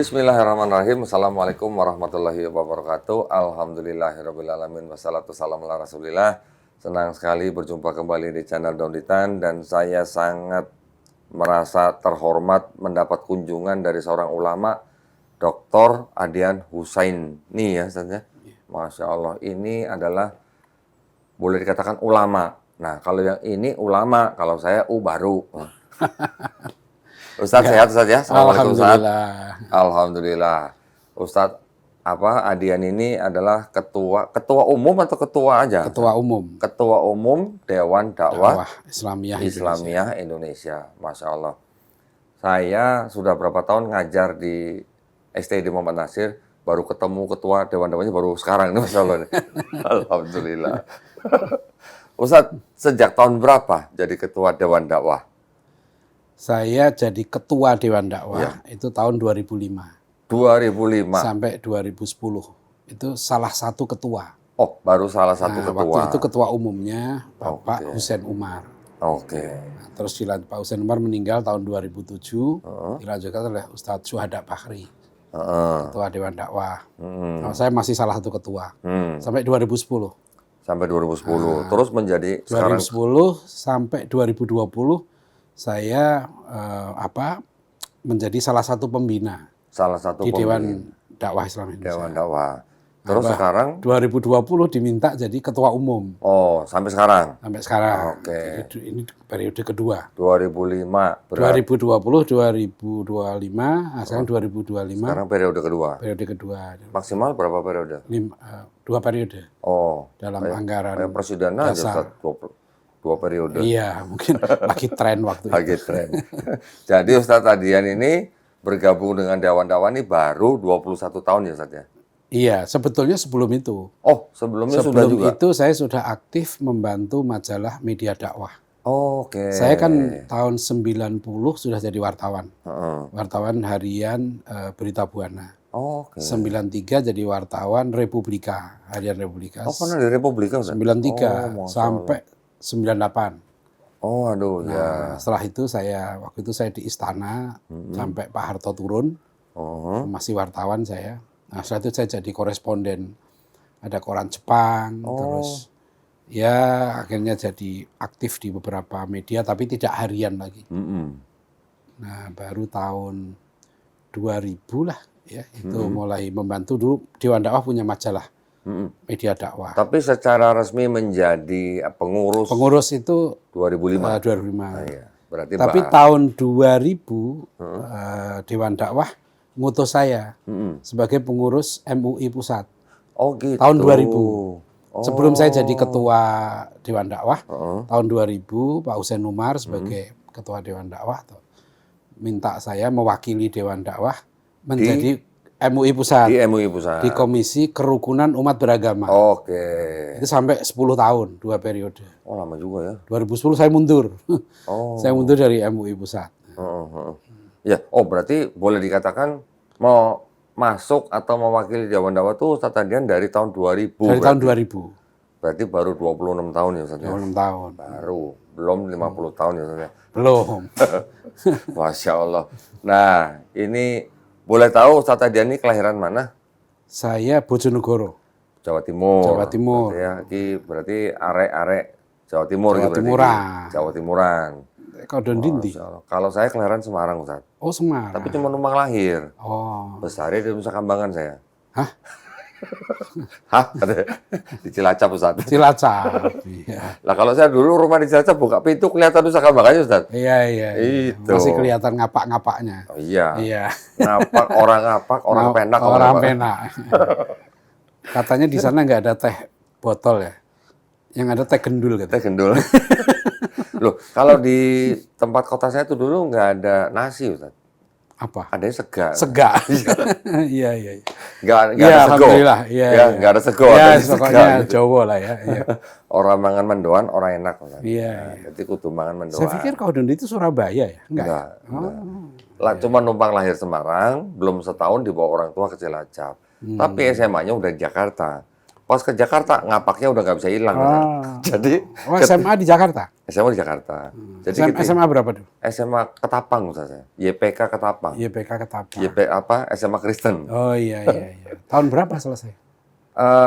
Bismillahirrahmanirrahim. Assalamualaikum warahmatullahi wabarakatuh. Alhamdulillahirrabbilalamin. Wassalatu wassalamu ala rasulillah. Senang sekali berjumpa kembali di channel Daun Ditan. Dan saya sangat merasa terhormat mendapat kunjungan dari seorang ulama, Dr. Adian Husaini ya Ustaz ya. Masya Allah, ini adalah boleh dikatakan ulama. Nah kalau yang ini ulama, kalau saya baru. Ustadz sehat Ustadz ya? Assalamualaikum Ustadz. Alhamdulillah. Ustadz Adian ini adalah ketua umum atau ketua aja? Ketua umum. Ketua umum Dewan Dakwah Islamiyah Indonesia. Masya Allah. Saya sudah berapa tahun ngajar di STID Muhammad Nasir, baru ketemu ketua Dewan Dakwahnya baru sekarang. Masya Allah. Alhamdulillah. Ustadz, sejak tahun berapa jadi ketua Dewan Dakwah? Saya jadi ketua Dewan Dakwah itu tahun 2005. 2005 sampai 2010. Itu salah satu ketua. Oh, baru salah satu ketua. Waktu itu ketua umumnya Bapak Husain Umar. Nah, terus Pak Husain Umar meninggal tahun 2007, dilanjutkan oleh Ustadz Syuhada Bakhri, ketua Dewan Dakwah. Nah, saya masih salah satu ketua sampai 2010. Sampai 2010. Terus menjadi 2010 sampai 2020 saya menjadi salah satu pembina di Dewan Dakwah Islam Indonesia. Dewan Dakwah. Terus sekarang 2020 diminta jadi ketua umum. Oh, sampai sekarang. Sampai sekarang. Oke. Ini periode kedua. 2005 2020 2025, sekarang 2025. Sekarang periode kedua. Periode kedua. Maksimal berapa periode? 2 periode. Oh. Dalam anggaran presiden aja 2 periode. Iya, mungkin lagi tren waktu itu. Lagi tren. Jadi Ustadz Adian ini bergabung dengan Dewan Dakwah ini baru 21 tahun ya Ustadz ya? Iya, sebetulnya sebelum itu. Oh, sebelumnya sudah juga? Sebelum itu saya sudah aktif membantu majalah Media Dakwah. Oke. Saya kan tahun 90 sudah jadi wartawan. Wartawan harian Berita Buana. Oke. 93 jadi wartawan Republika, harian Republika. Oh, pernah di Republika Ustadz? 93 sampai 98. Oh, aduh ya. Setelah itu waktu itu saya di istana sampai Pak Harto turun, masih wartawan saya. Nah setelah itu saya jadi koresponden, ada koran Jepang, terus ya akhirnya jadi aktif di beberapa media tapi tidak harian lagi. Nah baru tahun 2000 lah ya itu mulai membantu. Dulu Dewan Dakwah punya majalah Media Dakwah. Tapi secara resmi menjadi pengurus. Pengurus itu 2005. 2005. Iya. Berarti tapi tahun 2000 Dewan Dakwah ngutus saya sebagai pengurus MUI Pusat. Oh gitu. Tahun 2000. Sebelum saya jadi ketua Dewan Dakwah, tahun 2000 Pak Husain Umar sebagai ketua Dewan Dakwah minta saya mewakili Dewan Dakwah menjadi MUI Pusat. Di MUI Pusat. Di Komisi Kerukunan Umat Beragama. Oke. Itu sampai 10 tahun, 2 periode. Oh, lama juga ya. 2010 saya mundur. Saya mundur dari MUI Pusat. Ya, berarti boleh dikatakan mau masuk atau mewakili Dewan Dakwah itu Ustadz Adian dari tahun 2000. Dari tahun 2000. Berarti baru 26 tahun ya Ustadz. 26 tahun. Baru, belum 50 tahun ya Ustadz. Belum. Masya Allah. Nah, ini boleh tahu Ustadz Adian ini kelahiran mana? Saya Bojonegoro. Jawa Timur. Jawa Timur. Berarti arek-arek Jawa Timur. Jawa Timuran. Jawa Timuran. Kodon Dindi. Kalau saya kelahiran Semarang, Ustadz. Oh, Semarang. Tapi cuma numpang lahir. Oh. Besarnya di Nusa Kambangan saya. Hah? Hah? Di Cilacap, Ustadz. Cilacap. Iya. Lah kalau saya dulu rumah di Cilacap buka pintu kelihatan Nusa Kambangannya, Ustadz. Iya. Itu. Masih kelihatan ngapak-ngapaknya. Oh, iya. Iya. Ngapak, orang penak. Orang penak. Katanya di sana nggak ada teh botol ya. Yang ada teh gendul gitu. Teh gendul. Loh, kalau di tempat kota saya tuh dulu nggak ada nasi, Ustadz. Apa? Adanya sega. Sega. Iya. Nggak ada sego. Alhamdulillah. Iya. Nggak ada sego. Ya, pokoknya Jawa lah ya. Iya. Orang mangan mendoan, orang enak. Iya. Jadi kudu mangan mendoan. Saya pikir Kodon itu Surabaya ya? Enggak. Cuma numpang lahir Semarang, belum setahun dibawa orang tua ke Cilacap. Tapi SMA-nya udah di Jakarta. Pas ke Jakarta ngapaknya udah nggak bisa hilang. Ustaz. Jadi SMA di Jakarta? SMA di Jakarta. Jadi SMA berapa tuh? SMA Ketapang Ustaz saya. YPK Ketapang. YPK Ketapang. SMA Kristen. Oh iya. Tahun berapa selesai?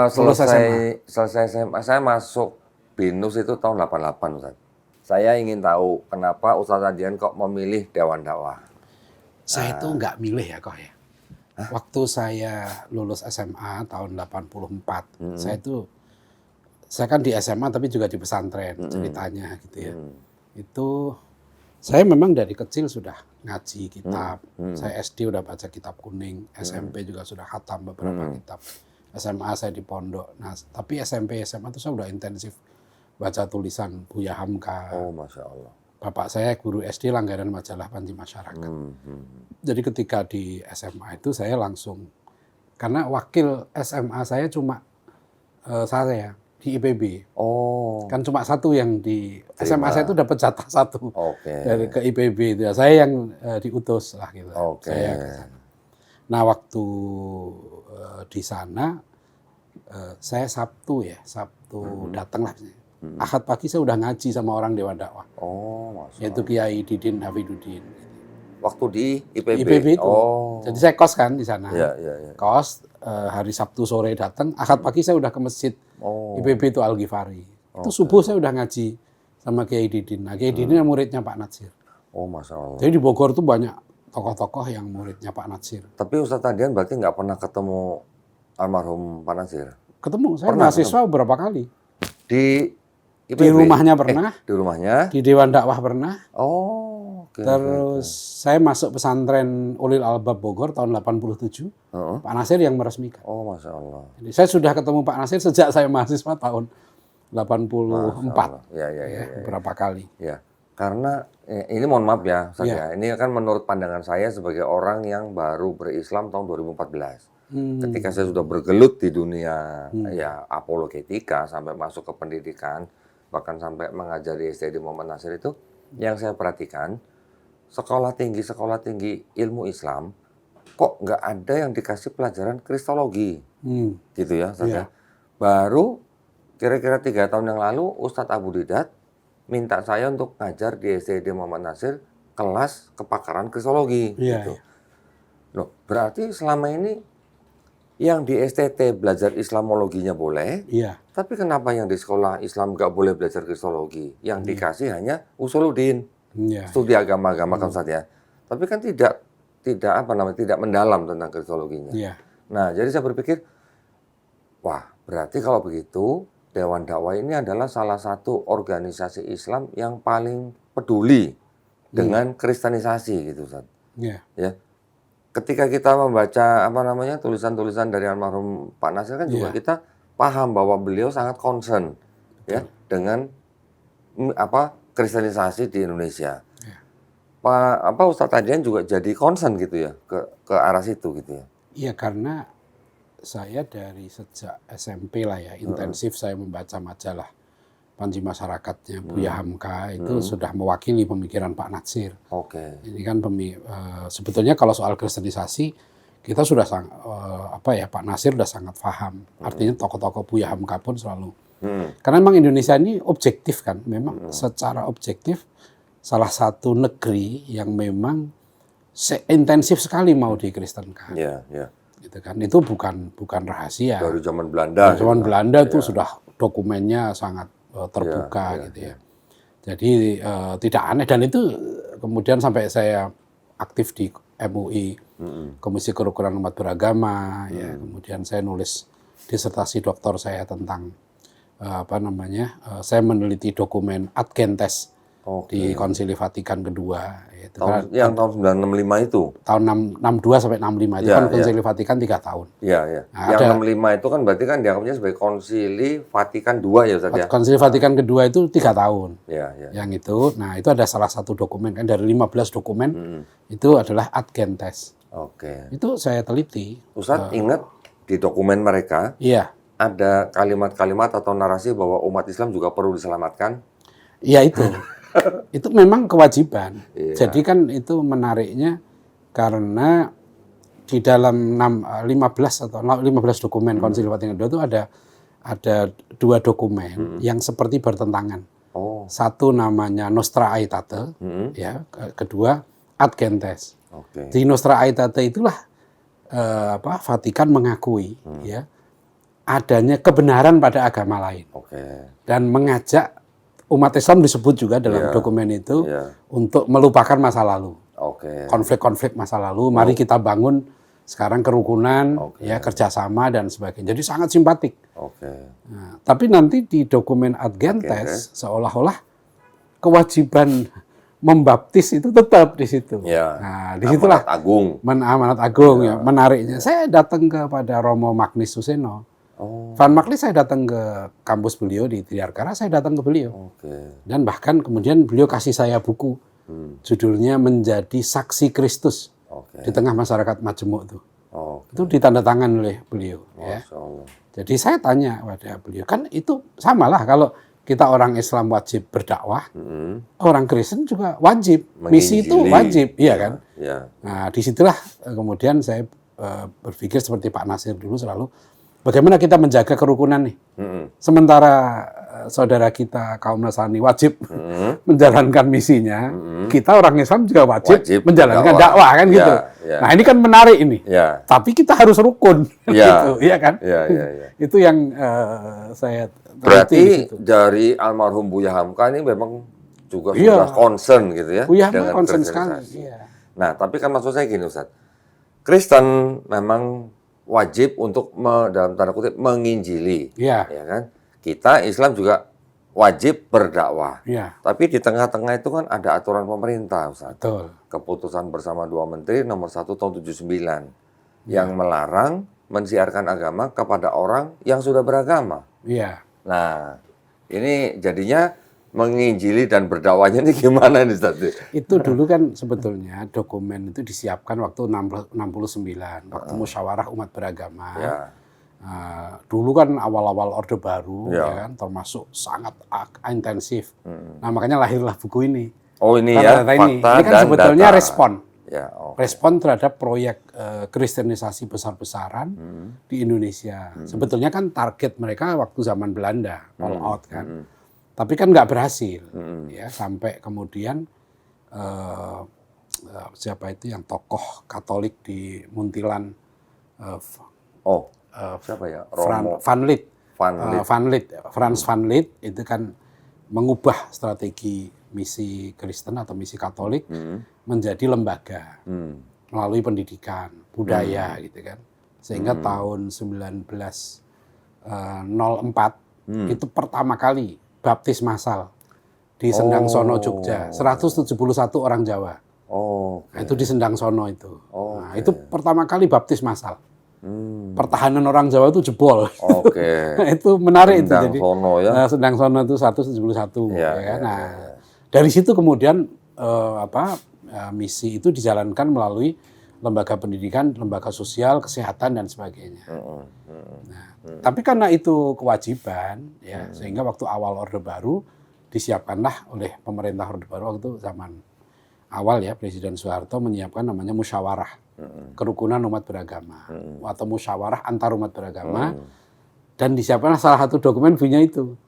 Selesai SMA saya masuk BINUS itu tahun 88 Ustaz. Saya ingin tahu kenapa Ustaz Adian kok memilih Dewan Dakwah. Saya itu nggak milih ya kok ya. Waktu saya lulus SMA tahun 84, saya kan di SMA tapi juga di pesantren ceritanya gitu ya. Itu saya memang dari kecil sudah ngaji kitab. Saya SD udah baca kitab kuning, SMP juga sudah khatam beberapa kitab. SMA saya di pondok. Nah, tapi SMP SMA itu saya udah intensif baca tulisan Buya Hamka. Oh, Masya Allah. Bapak saya guru SD langganan majalah Panji Masyarakat. Jadi ketika di SMA itu saya langsung, karena wakil SMA saya cuma saya di IPB. Oh. Kan cuma satu yang di SMA saya itu dapat jatah satu dari ke IPB. Itu. Saya yang diutus lah gitu. Saya ke sana. Nah waktu di sana saya Sabtu datang lah. Ahad pagi saya udah ngaji sama orang Dewan Dakwah. Oh, Masya Allah. Yaitu Kiai Didin Hafiduddin. Waktu di IPB? IPB itu. Oh. Jadi saya kos kan di sana. Iya. Kos, hari Sabtu sore datang, Ahad pagi saya udah ke masjid IPB itu Al-Ghifari. Itu subuh saya udah ngaji sama Kiai Didin. Nah, Kiai Didin muridnya Pak Natsir. Oh, Masya Allah. Jadi di Bogor tuh banyak tokoh-tokoh yang muridnya Pak Natsir. Tapi Ustaz Adian berarti nggak pernah ketemu almarhum Pak Natsir? Ketemu, saya mahasiswa beberapa kali. Di IPB? Di rumahnya pernah. Di rumahnya? Di Dewan Dakwah pernah. Oh, oke. Terus saya masuk pesantren Ulil Albab Bogor tahun 87. Pak Natsir yang meresmikan. Oh, Masya Allah. Jadi saya sudah ketemu Pak Natsir sejak saya mahasiswa tahun 84. Ya. Beberapa kali. Ya, karena ini mohon maaf ya, Ustaz ya. Ini kan menurut pandangan saya sebagai orang yang baru berislam tahun 2014. Ketika saya sudah bergelut di dunia ya apologetika sampai masuk ke pendidikan, bahkan sampai mengajar di STD Muhammad Nasir itu, yang saya perhatikan sekolah tinggi ilmu Islam kok nggak ada yang dikasih pelajaran kristologi, gitu ya, Ustaz ya. Baru kira-kira 3 tahun yang lalu Ustadz Abu Didat minta saya untuk ngajar di STD Muhammad Nasir kelas kepakaran kristologi. Gitu. Loh, berarti selama ini yang di STT belajar Islamologinya boleh, tapi kenapa yang di sekolah Islam nggak boleh belajar kristologi? Yang dikasih hanya usuluddin, studi agama-agama kan Ustaz ya. Tapi kan tidak mendalam tentang kristologinya. Nah, jadi saya berpikir, wah, berarti kalau begitu Dewan Dakwah ini adalah salah satu organisasi Islam yang paling peduli dengan kristenisasi gitu, Ustaz. Ya. Ketika kita membaca tulisan-tulisan dari almarhum Pak Natsir kan juga kita paham bahwa beliau sangat concern ya dengan kristenisasi di Indonesia. Ustadz Adian juga jadi concern gitu ya ke arah situ gitu ya. Iya, karena saya dari sejak SMP lah ya intensif saya membaca majalah Panji Masyarakatnya Buya Hamka itu sudah mewakili pemikiran Pak Natsir. Ini kan sebetulnya kalau soal kristenisasi kita sudah Pak Natsir sudah sangat paham. Artinya tokoh-tokoh Buya Hamka pun selalu. Karena memang Indonesia ini objektif kan, memang secara objektif salah satu negeri yang memang intensif sekali mau dikristenkan. Gitu kan. Itu bukan rahasia. Dari zaman Belanda. Dari zaman Belanda itu sudah dokumennya sangat terbuka gitu ya. Jadi tidak aneh dan itu kemudian sampai saya aktif di MUI, Komisi Kerukunan Umat Beragama, ya. Kemudian saya nulis disertasi doktor saya tentang saya meneliti dokumen Ad Gentes di Konsili Vatikan kedua. Yaitu tahun 965 itu? Tahun 62 sampai 65 itu kan Konsili Vatikan 3 tahun. Iya. Nah, yang 65 itu kan berarti kan dianggapnya sebagai Konsili Vatikan II ya Ustaz ya? Konsili Vatikan kedua itu 3 tahun. Iya. Yang itu, nah itu ada salah satu dokumen kan dari 15 dokumen itu adalah Ad Gentes. Itu saya teliti. Ustaz ingat di dokumen mereka ada kalimat-kalimat atau narasi bahwa umat Islam juga perlu diselamatkan? Iya itu. Itu memang kewajiban. Jadi kan itu menariknya karena di dalam 15 dokumen Konsili Vatikan II itu ada ada 2 dokumen yang seperti bertentangan. Oh. Satu namanya Nostra Aetate, ya, kedua Ad Gentes. Oke. Di Nostra Aetate itulah Vatikan mengakui ya adanya kebenaran pada agama lain Oke. dan mengajak umat Islam disebut juga dalam dokumen itu untuk melupakan masa lalu. Oke. Konflik-konflik masa lalu, mari kita bangun sekarang kerukunan, ya kerjasama dan sebagainya. Jadi sangat simpatik. Oke. Nah, tapi nanti di dokumen Ad Gentes seolah-olah kewajiban membaptis itu tetap di situ. Ya. Nah, disitulah Amanat Agung. Amanat Agung ya. Menariknya. Saya datang kepada Romo Magnis Suseno. Oh. Van Magnis saya datang ke kampus beliau di Triarkara, saya datang ke beliau. Oke. Dan bahkan kemudian beliau kasih saya buku. Judulnya Menjadi Saksi Kristus. Oke. Di tengah masyarakat Majemuk itu. Oke. Itu ditandatangan oleh beliau. Ya. Masya Allah. Jadi saya tanya pada beliau, kan itu samalah kalau kita orang Islam wajib berdakwah, orang Kristen juga wajib, misi itu wajib, iya kan? Ya. Nah disitulah kemudian saya berpikir seperti Pak Nasir dulu selalu, bagaimana kita menjaga kerukunan nih? Sementara saudara kita kaum Nasrani wajib menjalankan misinya, kita orang Islam juga wajib menjalankan dakwah kan gitu. Ya. Nah ini kan menarik ini. Ya. Tapi kita harus rukun, gitu, iya kan? Ya. Itu yang saya berarti dari almarhum Buya Hamka ini memang juga sudah concern gitu ya. Buya Hamka concern sekali. Iya. Nah, tapi kan maksud saya gini Ustaz, Kristen memang wajib untuk dalam tanda kutip menginjili, ya kan? Kita Islam juga wajib berdakwah. Ya. Tapi di tengah-tengah itu kan ada aturan pemerintah, Ustaz. Betul. Keputusan bersama 2 menteri nomor 1 tahun 79 yang melarang mensiarkan agama kepada orang yang sudah beragama. Iya. Nah, ini jadinya menginjili dan berdakwahnya ini gimana nih, Ustaz? Itu dulu kan sebetulnya dokumen itu disiapkan waktu 69, waktu musyawarah umat beragama. Ya. Dulu kan awal-awal Orde Baru, ya kan, termasuk sangat intensif. Nah makanya lahirlah buku ini. Oh ini Fakta ya, ini kan sebetulnya data. respon. Ya, Respon terhadap proyek kristenisasi besar-besaran di Indonesia. Sebetulnya kan target mereka waktu zaman Belanda, all out kan. Tapi kan nggak berhasil, ya sampai kemudian siapa itu yang tokoh Katolik di Muntilan, siapa ya? Frans van Lith itu kan mengubah strategi misi Kristen atau misi Katolik menjadi lembaga melalui pendidikan budaya gitu kan, sehingga tahun 1904 itu pertama kali baptis massal di Sendang Sono Jogja, 171 orang Jawa. Nah, itu di Sendang Sono itu. Nah, itu pertama kali baptis massal. Pertahanan orang Jawa itu jebol. Nah, itu menarik Sendang itu. Jadi Sono ya. Sendang Sono itu 171 ya kan. Nah, dari situ kemudian misi itu dijalankan melalui lembaga pendidikan, lembaga sosial, kesehatan dan sebagainya. Nah, tapi karena itu kewajiban ya, sehingga waktu awal Orde Baru disiapkanlah oleh pemerintah Orde Baru waktu zaman awal ya, Presiden Soeharto menyiapkan namanya musyawarah kerukunan umat beragama atau musyawarah antar umat beragama, dan disiapkanlah salah satu dokumen bunyinya itu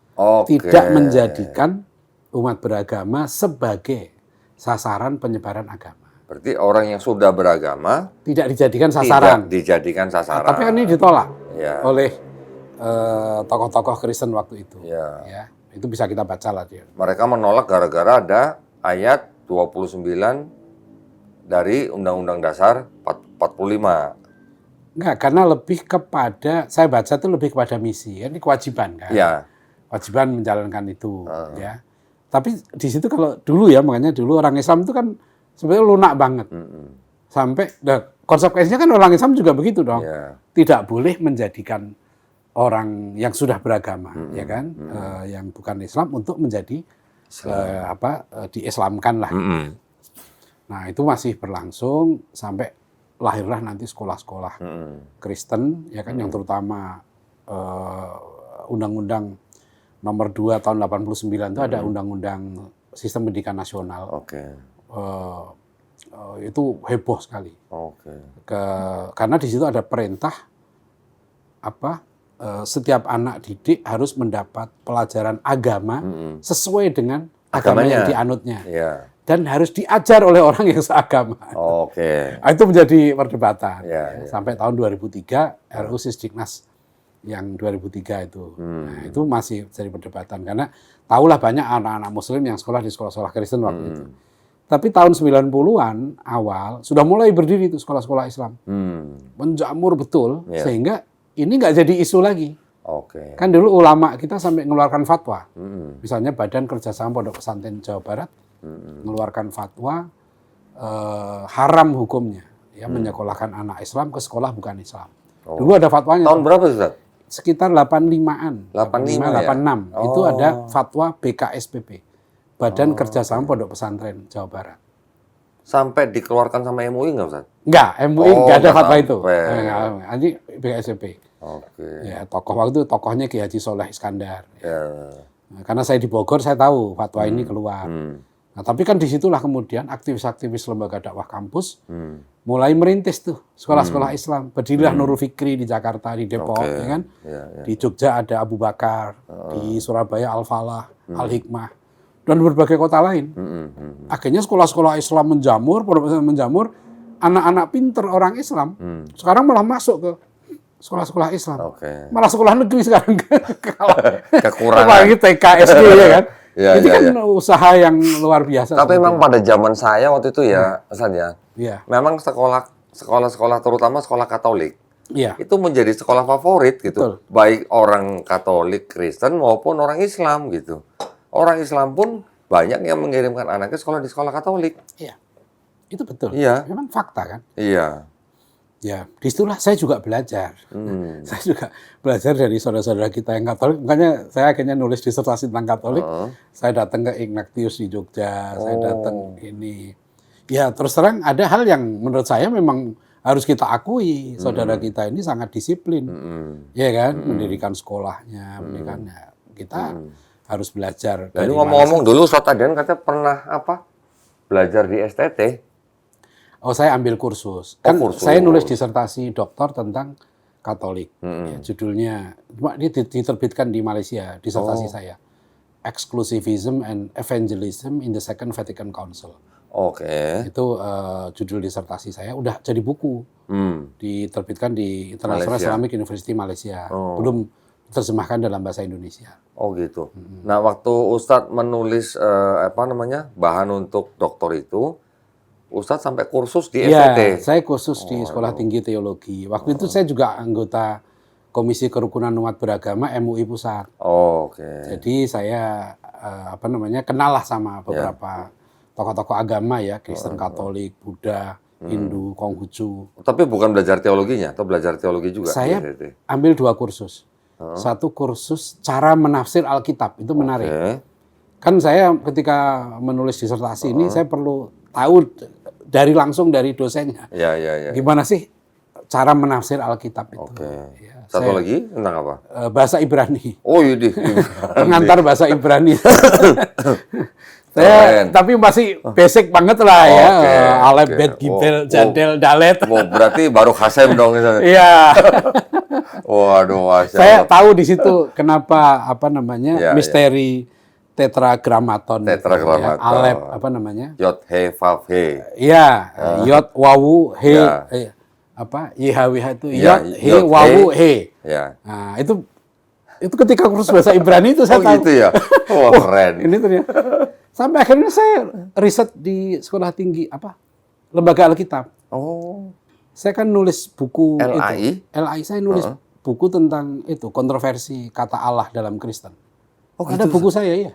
tidak menjadikan umat beragama sebagai sasaran penyebaran agama. Berarti orang yang sudah beragama tidak dijadikan sasaran. Nah, tapi kan ini ditolak oleh tokoh-tokoh Kristen waktu itu. Ya, itu bisa kita baca lah dia. Mereka menolak gara-gara ada ayat 29 dari Undang-Undang Dasar 45. Enggak, karena lebih kepada, saya baca itu lebih kepada misi. Ini kewajiban kan. Ya. Kewajiban menjalankan itu. Ya. Tapi di situ kalau dulu ya, makanya dulu orang Islam itu kan sebenarnya lunak banget. Sampai, konsekuensinya kan orang Islam juga begitu dong. Tidak boleh menjadikan orang yang sudah beragama, ya kan, yang bukan Islam untuk menjadi diislamkan lah. Nah itu masih berlangsung sampai lahirlah nanti sekolah-sekolah Kristen, ya kan, yang terutama Undang-Undang Nomor 2 tahun 89 itu ada Undang-Undang Sistem Pendidikan Nasional. Itu heboh sekali. Karena di situ ada perintah setiap anak didik harus mendapat pelajaran agama sesuai dengan agama yang dianutnya. Iya. Dan harus diajar oleh orang yang seagama. Oke. Nah, itu menjadi perdebatan. Ya, ya. Sampai tahun 2003 RUU Sisdiknas yang 2003 itu. Nah, itu masih jadi perdebatan karena tahulah banyak anak-anak muslim yang sekolah di sekolah-sekolah Kristen waktu itu. Tapi tahun 90-an awal sudah mulai berdiri itu sekolah-sekolah Islam. Menjamur betul sehingga ini nggak jadi isu lagi. Oke. Kan dulu ulama kita sampai mengeluarkan fatwa. Misalnya Badan Kerjasama Pondok Pesantren Jawa Barat mengeluarkan fatwa haram hukumnya ya menyekolahkan anak Islam ke sekolah bukan Islam. Dulu ada fatwanya. Tahun berapa Ustaz? Sekitar 85-an. 85 ya? 86. Itu ada fatwa BKSPP. Badan Kerjasama Pondok Pesantren Jawa Barat. Sampai dikeluarkan sama MUI nggak Ustaz? Enggak, MUI nggak ada nggak fatwa itu. sampai. Nanti BKSPP. Oke. Ya, tokoh waktu itu tokohnya Ki Haji Soleh Iskandar. Ya. Nah, karena saya di Bogor, saya tahu fatwa ini keluar. Nah, tapi kan disitulah kemudian aktivis-aktivis lembaga dakwah kampus mulai merintis tuh sekolah-sekolah Islam. Berdirilah Nurul Fikri di Jakarta, di Depok, ya kan? Di Jogja ada Abu Bakar, di Surabaya Al-Falah, Al-Hikmah, dan berbagai kota lain. Akhirnya sekolah-sekolah Islam menjamur, pondok pesantren menjamur, anak-anak pinter orang Islam sekarang malah masuk ke sekolah-sekolah Islam. Malah sekolah negeri sekarang Kekurangan. apalagi TK SD ya kan. Ya, Itu ya, kan ya. usaha yang luar biasa. Tapi memang pada zaman saya waktu itu ya, Ustaz ya, Iya. memang sekolah-sekolah terutama sekolah Katolik Iya. itu menjadi sekolah favorit gitu, Betul. baik orang Katolik, Kristen maupun orang Islam gitu. Orang Islam pun banyak yang mengirimkan anaknya sekolah di sekolah Katolik. Iya. Itu betul. Iya. Memang fakta kan. Iya. Ya, disitulah saya juga belajar. Saya juga belajar dari saudara-saudara kita yang Katolik. Makanya saya akhirnya nulis disertasi tentang Katolik. Saya datang ke Ignatius di Jogja. Saya datang ini. Ya, terus terang ada hal yang menurut saya memang harus kita akui. Saudara kita ini sangat disiplin. Ya kan? Mendirikan sekolahnya, mendirikannya. Kita harus belajar. Jadi ngomong-ngomong dulu Ustaz Adian katanya pernah apa? Belajar di STT. Oh, saya ambil kursus. Kan kursus. saya nulis disertasi doktor tentang Katolik. Ya, judulnya, cuma dia diterbitkan di Malaysia, disertasi saya. Exclusivism and Evangelism in the Second Vatican Council. Oke. Itu judul disertasi saya, udah jadi buku. Diterbitkan di International Malaysia. Islamic University Malaysia. Belum diterjemahkan dalam bahasa Indonesia. Oh gitu. Nah waktu Ustadz menulis bahan untuk doktor itu, Ustadz sampai kursus di Iya, STT. saya kursus di Sekolah Tinggi Teologi. Waktu itu saya juga anggota Komisi Kerukunan Umat Beragama MUI Pusat. Oke. Jadi saya kenal lah sama beberapa tokoh-tokoh agama ya, Kristen, Katolik, Buddha, Hindu, Konghucu. Tapi bukan belajar teologinya atau belajar teologi juga? Saya di STT? ambil 2 kursus. Satu kursus cara menafsir Alkitab, itu menarik. Kan saya ketika menulis disertasi ini saya perlu tahu langsung dari dosennya. Iya. Gimana sih cara menafsir Alkitab itu? Oke. Ya, Satu lagi tentang apa? bahasa Ibrani. Oh iya. Pengantar bahasa Ibrani. Saya tapi masih basic banget lah ya. Alef, Bet, Gimel, Jadel, Dalet. Oh, berarti baru Hasem dong. Iya. Waduh, Masya Saya Allah. tahu di situ kenapa Ya, misteri tetragrammaton. Tetragrammaton. Ya, Alef Yod, He, Vav, He. Iya, Yod, Wawu, He. Ya. YHWH itu Ya, Yod, He, Yod, Wawu, He. He. Ya. Nah, itu ketika kursus bahasa Ibrani itu saya Oh tahu. gitu ya? Wah, keren. Ini ternyata. Sampai akhirnya saya riset di sekolah tinggi lembaga Alkitab. Oh. Saya kan nulis buku LAI? itu. LAI saya nulis buku tentang itu kontroversi kata Allah dalam Kristen. Oh, Ada gitu. buku saya ya.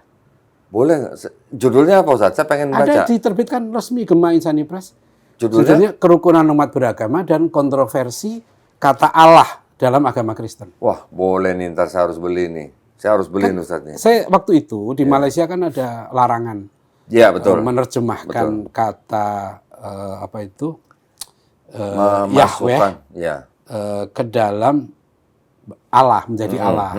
Boleh nggak? Judulnya apa Ustaz? Saya pengen baca. Ada diterbitkan resmi Gema Insani Press. Judulnya? Judulnya Kerukunan Umat Beragama dan Kontroversi Kata Allah dalam Agama Kristen. Wah, boleh nih, ntar saya harus beli nih. Saya harus beli Ustaz nih. Saya waktu itu di Malaysia kan ada larangan Iya, betul. menerjemahkan kata Yahweh Memasukkan. Ya. ke dalam Allah, menjadi Allah.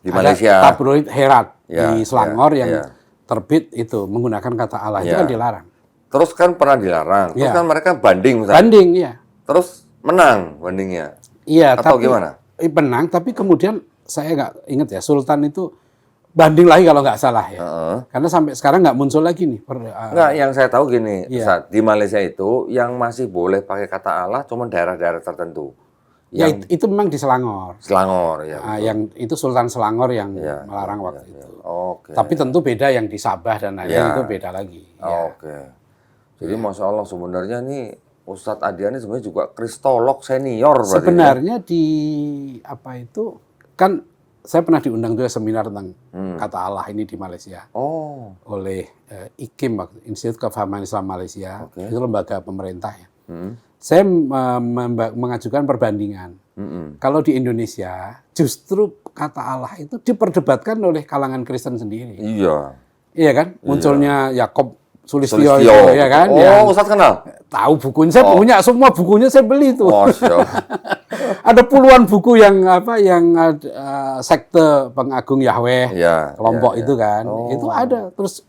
Di Malaysia. Ada tabloid Herat Ya, di Selangor ya, yang ya. terbit itu menggunakan kata Allah. Itu Ya. kan dilarang. Terus kan pernah dilarang. Terus Ya. kan mereka banding Ustaz. Banding, ya. Terus menang bandingnya. Iya, Atau tapi gimana? Menang, tapi kemudian saya nggak ingat ya, Sultan itu banding lagi kalau nggak salah ya. Karena sampai sekarang nggak muncul lagi nih. Nggak, yang saya tahu gini, Iya. Ustadz, di Malaysia itu yang masih boleh pakai kata Allah cuma daerah-daerah tertentu. Ya Yang itu memang di Selangor. Selangor ya. Yang itu Sultan Selangor yang Iya, melarang waktu itu. Oke. Tapi tentu beda yang di Sabah dan lain-lain Iya. itu beda lagi. Ya. Oke. Jadi Masya Allah sebenarnya nih Ustadz Adian ini sebenarnya juga kristolog senior berarti. Sebenarnya di apa itu kan saya pernah diundang juga seminar tentang kata Allah ini di Malaysia Oh. oleh IKIM, Institut Kefahaman Islam Malaysia. Itu lembaga pemerintah ya. Saya mengajukan perbandingan. Kalau di Indonesia justru kata Allah itu diperdebatkan oleh kalangan Kristen sendiri. Iya. Iya kan? Munculnya Yakob Sulistyo, Sulistyo. ya kan? Oh, Yang Ustadz kenal? tahu bukunya, saya punya semua bukunya, saya beli itu. Masya Allah. Ada puluhan buku yang sekte pengagung Yahweh, Iya, kelompok iya, itu kan. Itu ada. Terus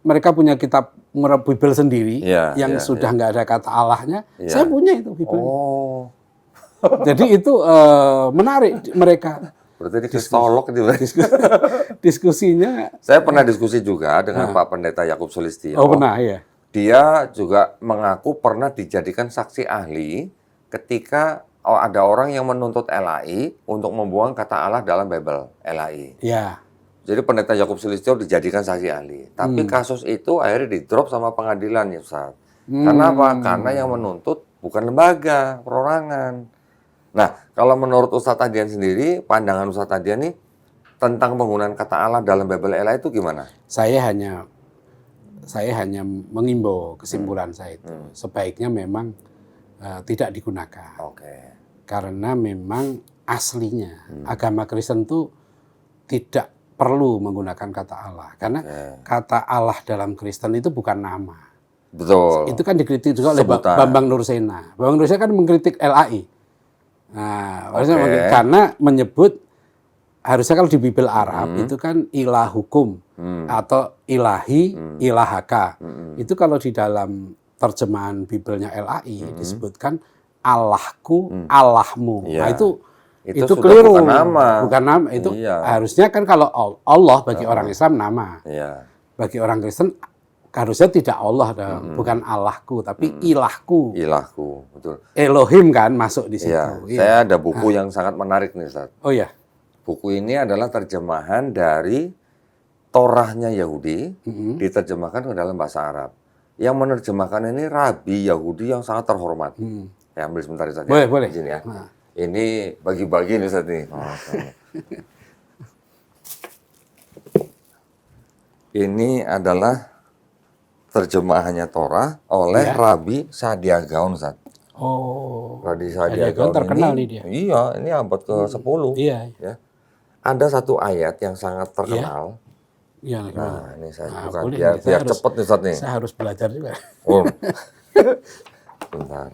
mereka punya kitab Bible sendiri Iya, yang iya, sudah nggak ada kata Allahnya. Iya. Saya punya itu Bible. Oh. Jadi itu menarik mereka. Berarti ini kristolog itu. Diskusinya. Saya pernah diskusi juga dengan Pak Pendeta Yakub Sulistyo. Oh pernah ya. Dia juga mengaku pernah dijadikan saksi ahli ketika ada orang yang menuntut LAI untuk membuang kata Allah dalam Bible LAI. Ya. Jadi Pendeta Yakub Sulistyo dijadikan saksi ahli. Tapi kasus itu akhirnya di-drop sama pengadilan ya Ustaz. Karena apa? Karena yang menuntut bukan lembaga, perorangan. Nah, kalau menurut Ustadz Adian sendiri, pandangan Ustadz Adian nih tentang penggunaan kata Allah dalam Bible LAI itu gimana? Saya hanya mengimbau kesimpulan saya itu. Sebaiknya memang tidak digunakan. Oke. Karena memang aslinya agama Kristen itu tidak perlu menggunakan kata Allah. Karena kata Allah dalam Kristen itu bukan nama. Betul. Itu kan dikritik juga oleh Sebutan. Bambang Nursena. Bambang Nursena kan mengkritik LAI. Nah, maksudnya karena menyebut harusnya kalau di Bible Arab itu kan ilah hukum atau ilahi, ilahaka. Itu kalau di dalam terjemahan Biblenya LAI disebutkan Allahku, Allahmu. Iya. Nah, itu sudah keliru. bukan nama. Bukan nama. Itu Iya. harusnya kan kalau Allah bagi orang Islam nama. Iya. Bagi orang Kristen harusnya tidak Allah, bukan Allahku, tapi ilahku. Ilahku, betul. Elohim kan masuk di situ. Iya. Iya. Saya ada buku yang sangat menarik nih, Ustaz. Oh ya. Buku ini adalah terjemahan dari Torahnya Yahudi, diterjemahkan ke dalam bahasa Arab. Yang menerjemahkan ini Rabi Yahudi yang sangat terhormat. Ya, ambil sebentar Ustaz. Boleh, boleh. Izin ya. Nah. Ini bagi-bagi nih Ustaz nih. Ini adalah terjemahannya Torah oleh Rabi Sadia Gaon, Ustaz. Oh. Rabi Sadia Sadia Gaon Gaon terkenal ini, nih dia. Iya, ini abad ke-10. Iya. Ya. Ada satu ayat yang sangat terkenal. Iya. Nah, ini saya buka boleh biar nih. Saya harus- cepet nih Ustaz nih. Saya harus belajar juga. Oh. Bentar.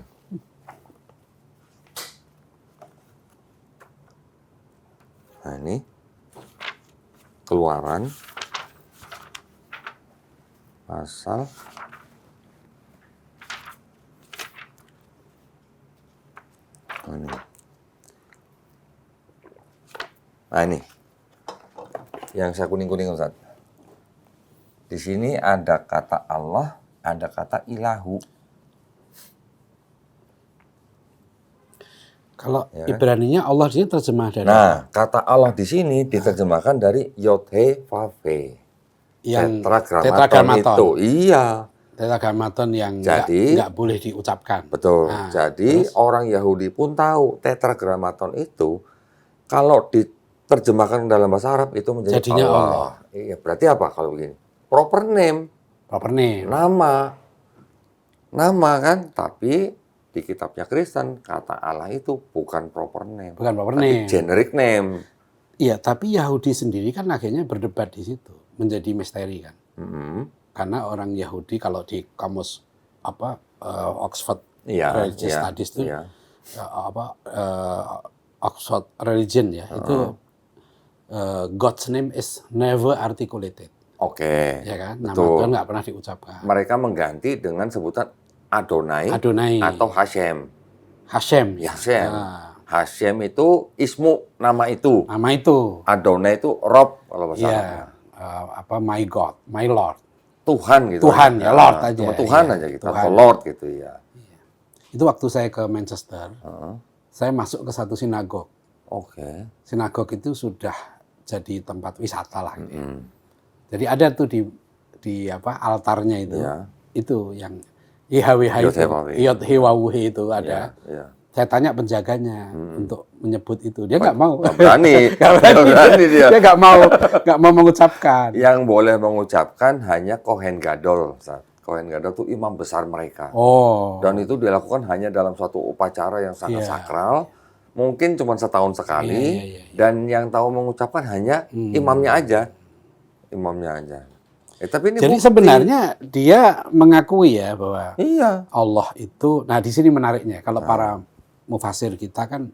Nah, ini Keluaran pasal ini. Nah, ini yang saya kuning-kuning Ustaz. Di sini ada kata Allah, ada kata ilahu. Kalau Ibraninya Allah di sini terjemah dari Nah, kata Allah di sini diterjemahkan dari Yod-He Vav-He. yang Tetragrammaton itu. Iya, Tetragrammaton yang Jadi- nggak boleh diucapkan. betul. Nah, Jadi orang Yahudi pun tahu Tetragrammaton itu kalau diterjemahkan dalam bahasa Arab itu menjadi Jadinya Allah. Iya, berarti apa kalau begini? Proper name, Proper name. nama. Nama kan, tapi di kitabnya Kristen kata Allah itu bukan proper name. Bukan proper name. Tapi generic name. Iya, tapi Yahudi sendiri kan akhirnya berdebat di situ, menjadi misteri kan. Karena orang Yahudi kalau di kamus Oxford Iya, Religious iya, Studies itu iya. Oxford Religion ya, itu God's name is never articulated, Oke. ya kan? Nama betul. Tuhan nggak pernah diucapkan. Mereka mengganti dengan sebutan Adonai, Adonai, atau Hashem. Hashem. Hashem. Nah, Hashem itu ismu, nama itu. Nama itu. Adonai itu Rob kalau bahasa Iya. Arabnya. My God, my Lord. Tuhan gitu. Tuhan ya, Lord aja. Cuma Tuhan Iya, aja gitu. Tuhan. Atau Lord gitu ya. Itu waktu saya ke Manchester, saya masuk ke satu sinagog. Oke. Sinagog itu sudah jadi tempat wisata lah. Gitu ya. Jadi ada tuh di altarnya itu, Iya. itu yang IHWH itu, Yod-Heh-Waw-Heh itu ada. Iya. Saya tanya penjaganya untuk menyebut itu, dia nggak mau. Nggak berani. Nggak berani dia. Dia nggak mau mengucapkan. Yang boleh mengucapkan hanya Kohen Gadol. Ustaz. Kohen Gadol itu imam besar mereka. Oh. Dan itu dilakukan hanya dalam suatu upacara yang sangat Iya. sakral. Mungkin cuma setahun sekali. Iya. Dan yang tahu mengucapkan hanya imamnya aja. Imamnya aja. Tapi ini Jadi bukti. sebenarnya dia mengakui ya bahwa Iya. Allah itu, nah di sini menariknya, kalau para mufasir kita kan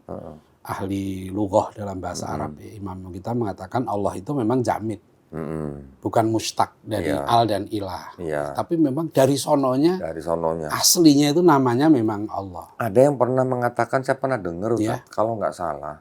ahli lughah dalam bahasa Arab, imam kita mengatakan Allah itu memang jamid, bukan mustaq dari Iya. al dan ilah, Iya. tapi memang dari sononya, Dari sononya. aslinya itu namanya memang Allah. Ada yang pernah mengatakan, saya pernah dengar Ustaz, Iya. kalau nggak salah,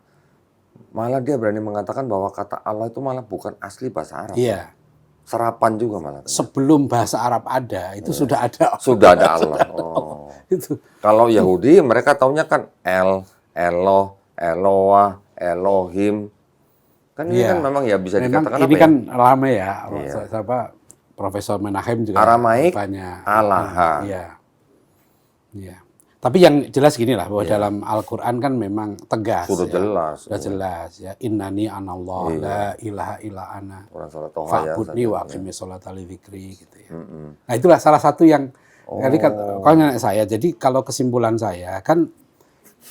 malah dia berani mengatakan bahwa kata Allah itu malah bukan asli bahasa Arab. Iya, Serapan juga malah. sebelum bahasa Arab ada itu sudah ada. Sudah ada Allah. Oh. Itu. Kalau Yahudi mereka taunya kan El, Eloh, Eloah, Elohim. Kan ini Iya. kan memang ya bisa Memang dikatakan ini apa kan ya? lama ya, Iya. Profesor Menahem juga Aramaik, banyak. Alaha. Iya. Iya. Tapi yang jelas gini lah, bahwa dalam Al-Quran kan memang tegas. Sudah ya. jelas. Sudah jelas ya. Innani anallah, la ilaha illa ana. Orang salah Toha ya. Fa'budni wa aqimis sholata li dzikri gitu ya. Nah, itulah salah satu yang tadi kalau nenek saya. Jadi kalau kesimpulan saya kan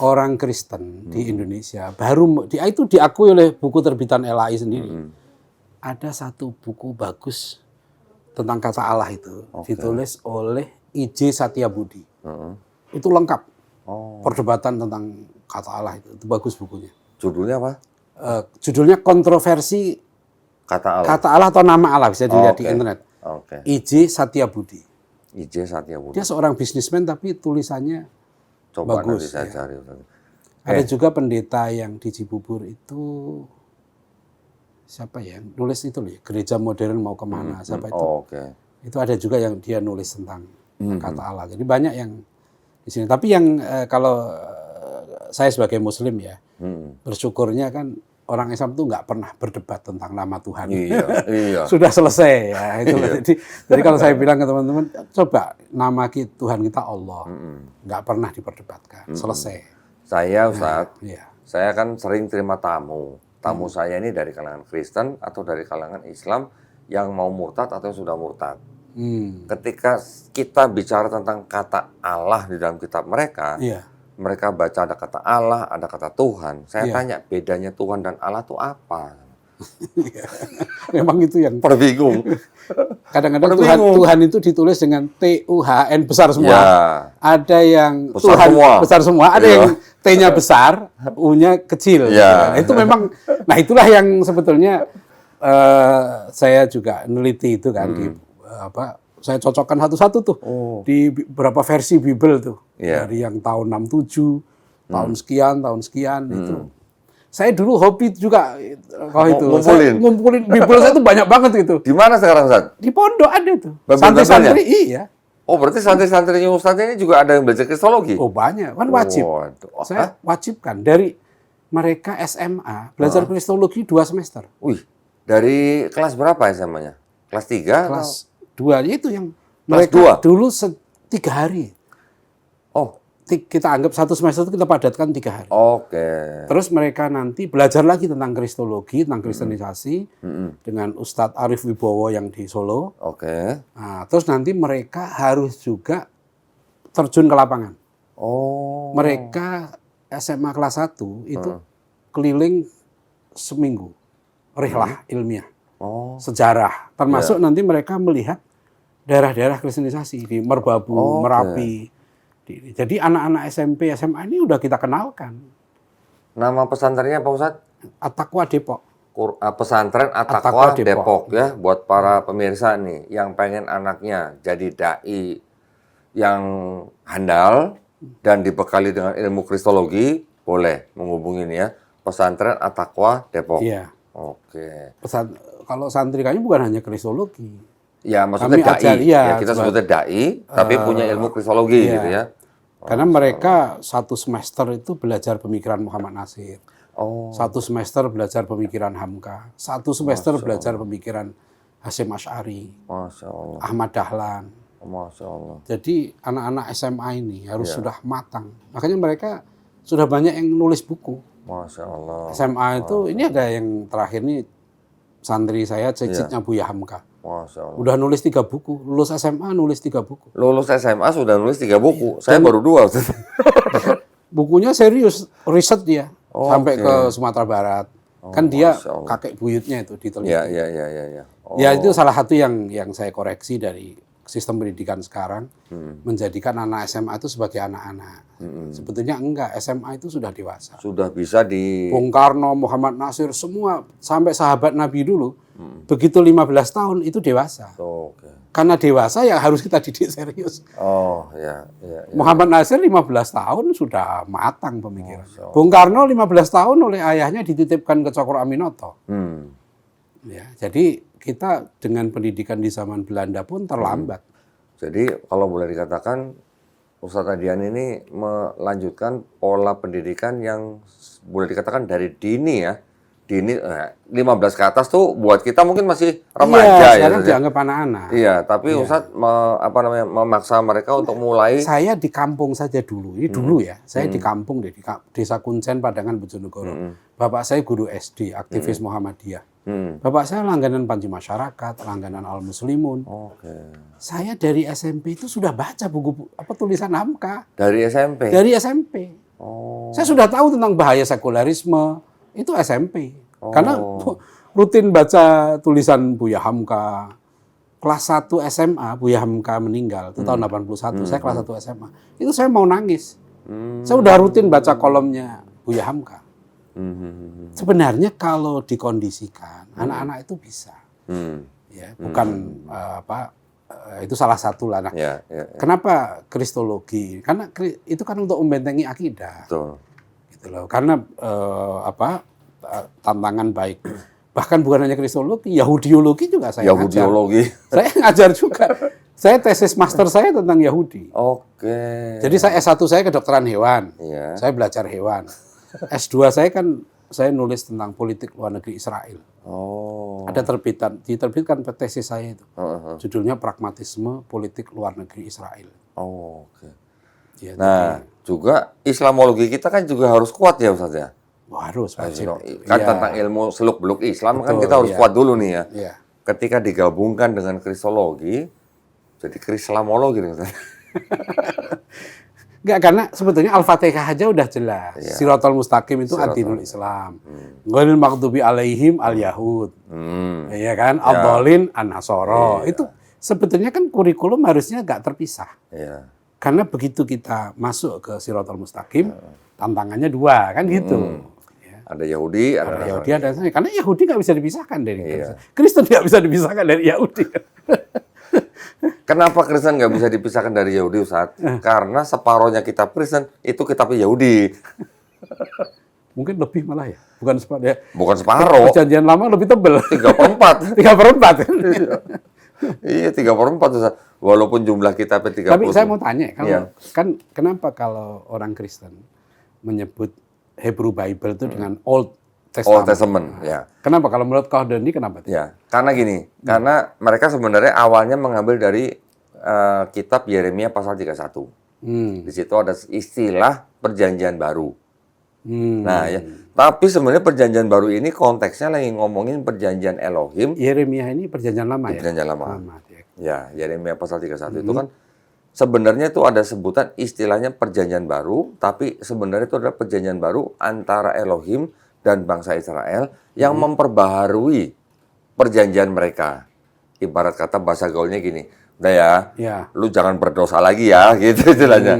orang Kristen di Indonesia itu diakui oleh buku terbitan LAI sendiri. Ada satu buku bagus tentang kata Allah itu ditulis oleh I.J. Satyabudi. Itu lengkap. Perdebatan tentang kata Allah itu bagus bukunya. Judulnya apa? Judulnya Kontroversi Kata Allah. Kata Allah atau Nama Allah, bisa dilihat di internet. Oke. I.J. Satyabudi. I.J. Satyabudi. Dia seorang bisnismen tapi tulisannya Coba bagus, nanti saya ya. cari. Ada juga pendeta yang di Cibubur itu siapa ya? Nulis itu loh, gereja modern mau kemana? Siapa itu? Oke. Itu ada juga yang dia nulis tentang kata Allah. Jadi banyak yang di sini. Tapi yang kalau saya sebagai Muslim ya, bersyukurnya kan orang Islam tuh nggak pernah berdebat tentang nama Tuhan. Iya, iya. Sudah selesai ya. Itu jadi kalau saya bilang ke teman-teman, coba nama Tuhan kita Allah, nggak pernah diperdebatkan. Selesai. Saya Ustaz, Iya. saya kan sering terima tamu. Tamu saya ini dari kalangan Kristen atau dari kalangan Islam yang mau murtad atau yang sudah murtad. Ketika kita bicara tentang kata Allah di dalam kitab mereka, Iya. mereka baca ada kata Allah, ada kata Tuhan. Saya Iya. tanya bedanya Tuhan dan Allah itu apa? Memang itu yang Berbingung. kadang-kadang Berbingung. Tuhan itu ditulis dengan T-U-H-N besar semua. Ya. Ada yang Besar Tuhan semua. besar semua, ada Iya. yang T-nya besar, U-nya kecil. Iya. Nah, itu memang, nah itulah yang sebetulnya saya juga neliti itu kan di saya cocokkan satu-satu tuh di beberapa versi Bible tuh. Iya. Dari yang tahun 67, tahun sekian itu. Saya dulu hobi juga kalau itu. Ngumpulin. Saya ngumpulin Bible saya tuh banyak banget gitu. Di mana sekarang Ustaz? Di pondok ada tuh. Bible-Bible-nya? Santri-santri iya. Oh, berarti santri-santrinya Ustaz ini juga ada yang belajar Kristologi? Oh banyak, kan wajib. Waduh. Saya wajibkan dari mereka SMA belajar Kristologi 2 semester. Wih, dari kelas berapa SMA-nya? Kelas 3? Kelas 2 itu yang Kelas mereka 2? dulu 3 hari. Oh, Kita anggap 1 semester itu kita padatkan 3 hari. oke. Terus mereka nanti belajar lagi tentang Kristologi, tentang kristenisasi dengan Ustadz Arif Wibowo yang di Solo. Oke. Nah, terus nanti mereka harus juga terjun ke lapangan. Oh. Mereka SMA kelas 1 itu keliling seminggu. Rihlah ilmiah. Oh. Sejarah. Termasuk nanti mereka melihat daerah-daerah kristenisasi di Merbabu, Merapi. Jadi anak-anak SMP, SMA ini udah kita kenalkan. Nama pesantrennya Pak Ustadz? At-Taqwa Depok. Pesantren At-Taqwa At-Taqwa Depok ya, buat para pemirsa nih yang pengen anaknya jadi dai yang handal dan dibekali dengan ilmu kristologi, boleh menghubungi nih ya. Pesantren At-Taqwa Depok. Iya. Oke. Kalau santri kami bukan hanya kristologi. Ya, maksudnya Kami ajar, dai. iya, Ya, kita sebutnya dai, tapi punya ilmu kristologi iya. gitu ya. Karena mereka satu semester itu belajar pemikiran Muhammad Nasir. Oh, Satu semester belajar pemikiran Hamka. Satu semester belajar pemikiran Hasyim Asy'ari, Masya Allah. Ahmad Dahlan. Masya Allah. Jadi anak-anak SMA ini harus Iya. sudah matang. Makanya mereka sudah banyak yang nulis buku. Masya Allah. SMA itu, ini ada yang terakhir nih, santri saya, cicitnya Buya Hamka. Masya Allah. Udah nulis 3 buku. Lulus SMA nulis 3 buku. Lulus SMA sudah nulis 3 buku. Saya baru 2. Ustaz. Bukunya serius, riset dia. Oh, sampai oke. ke Sumatera Barat. Kan dia Masya Allah. kakek buyutnya itu diteliti. Ya, ya, ya, ya, ya. Oh, Ya itu salah satu yang saya koreksi dari sistem pendidikan sekarang, menjadikan anak SMA itu sebagai anak-anak. Sebetulnya enggak, SMA itu sudah dewasa. sudah bisa di Bung Karno, Muhammad Nasir, semua sampai sahabat Nabi dulu, begitu 15 tahun itu dewasa. Oh, oke. Karena dewasa ya harus kita didik serius. Oh, ya, ya, ya. Muhammad Nasir 15 tahun sudah matang pemikiran. Bung Karno 15 tahun oleh ayahnya dititipkan ke Cokro Aminoto. Hmm. Ya, jadi kita dengan pendidikan di zaman Belanda pun terlambat. Jadi kalau boleh dikatakan Ustadz Adian ini melanjutkan pola pendidikan yang boleh dikatakan dari dini ya. Dini 15 ke atas tuh buat kita mungkin masih remaja Iya, ya. sekarang Ustadz ya. dianggap anak-anak. Iya, tapi Ustadz memaksa mereka untuk mulai Saya di kampung saja dulu, ini dulu ya. Saya di kampung deh, di Desa Kuncen, Padangan, Bojonegoro. Bapak saya guru SD, aktivis Muhammadiyah. Bapak saya langganan Panji Masyarakat, langganan Al Muslimun. Oke. Saya dari SMP itu sudah baca buku tulisan Hamka Dari SMP. dari SMP. Oh. Saya sudah tahu tentang bahaya sekularisme itu SMP. Karena rutin baca tulisan Buya Hamka. Kelas 1 SMA Buya Hamka meninggal itu tahun 81. Saya kelas 1 SMA. Itu saya mau nangis. Saya udah rutin baca kolomnya Buya Hamka. Sebenarnya kalau dikondisikan anak-anak itu bisa. Ya, bukan itu salah satu lah. Nah, Ya, ya, ya. kenapa kristologi? Karena itu kan untuk membentengi akidah. Betul. Gitu loh. Karena tantangan baik. Bahkan bukan hanya kristologi, Yahudiologi juga saya ngajar. Yahudiologi. Saya ngajar juga. Saya tesis master saya tentang Yahudi. Oke. Jadi saya S1 saya kedokteran hewan. Iya. Saya belajar hewan. S2 saya kan saya nulis tentang politik luar negeri Israel. Oh. Ada diterbitkan tesis saya itu. Judulnya Pragmatisme Politik Luar Negeri Israel. Oh, oke. Ya, Nah, juga Islamologi kita kan juga harus kuat ya Ustaz ya. harus wajib. Kan Iya. tentang ilmu seluk-beluk Islam kan Betul, kita harus iya. kuat dulu nih ya. Iya. Ketika digabungkan dengan kristologi, jadi krislamologi nih Ustaz. Enggak, karena sebetulnya Al-Fatihah aja udah jelas. Iya. Siratal Mustaqim itu ad-dinul Islam. Ghairil maghdubi alaihim al-Yahud. Iya kan? Ad-dhalin an-Nasara. Itu sebetulnya kan kurikulum harusnya nggak terpisah. Iya. Karena begitu kita masuk ke Siratal Mustaqim, tantangannya 2, kan gitu. Ya. Ada Yahudi, ada Ada Yahudi, ada Nasrani. Karena Yahudi nggak bisa dipisahkan dari Iya. Kristen nggak bisa dipisahkan dari Yahudi. Kenapa Kristen nggak bisa dipisahkan dari Yahudi, Ustaz? Karena separohnya kitab Kristen itu kitabnya Yahudi. Mungkin lebih malah ya. Bukan separuh ya. Bukan separoh, Perjanjian lama lebih tebel. 3/4. 3/4. Iya, 3/4, Ustaz. Walaupun jumlah kitabnya 30. Tapi saya mau tanya, kalau Iya. kan kenapa kalau orang Kristen menyebut Hebrew Bible itu dengan Old Testament? Old Testament, ya. Kenapa kalau menurut Kahdani kenapa? Ya, karena gini, karena mereka sebenarnya awalnya mengambil dari kitab Yeremia pasal 31. Hmm. Di situ ada istilah perjanjian baru. Hmm. Nah, ya. Tapi sebenarnya perjanjian baru ini konteksnya lagi ngomongin perjanjian Elohim, Yeremia ini perjanjian lama ya? perjanjian lama. Ya. Ya, Yeremia pasal 31 itu kan sebenarnya itu ada sebutan istilahnya perjanjian baru, tapi sebenarnya itu adalah perjanjian baru antara Elohim dan bangsa Israel yang memperbaharui perjanjian mereka. Ibarat kata bahasa gaulnya gini, udah ya, Ya. lu jangan berdosa lagi ya, gitu istilahnya.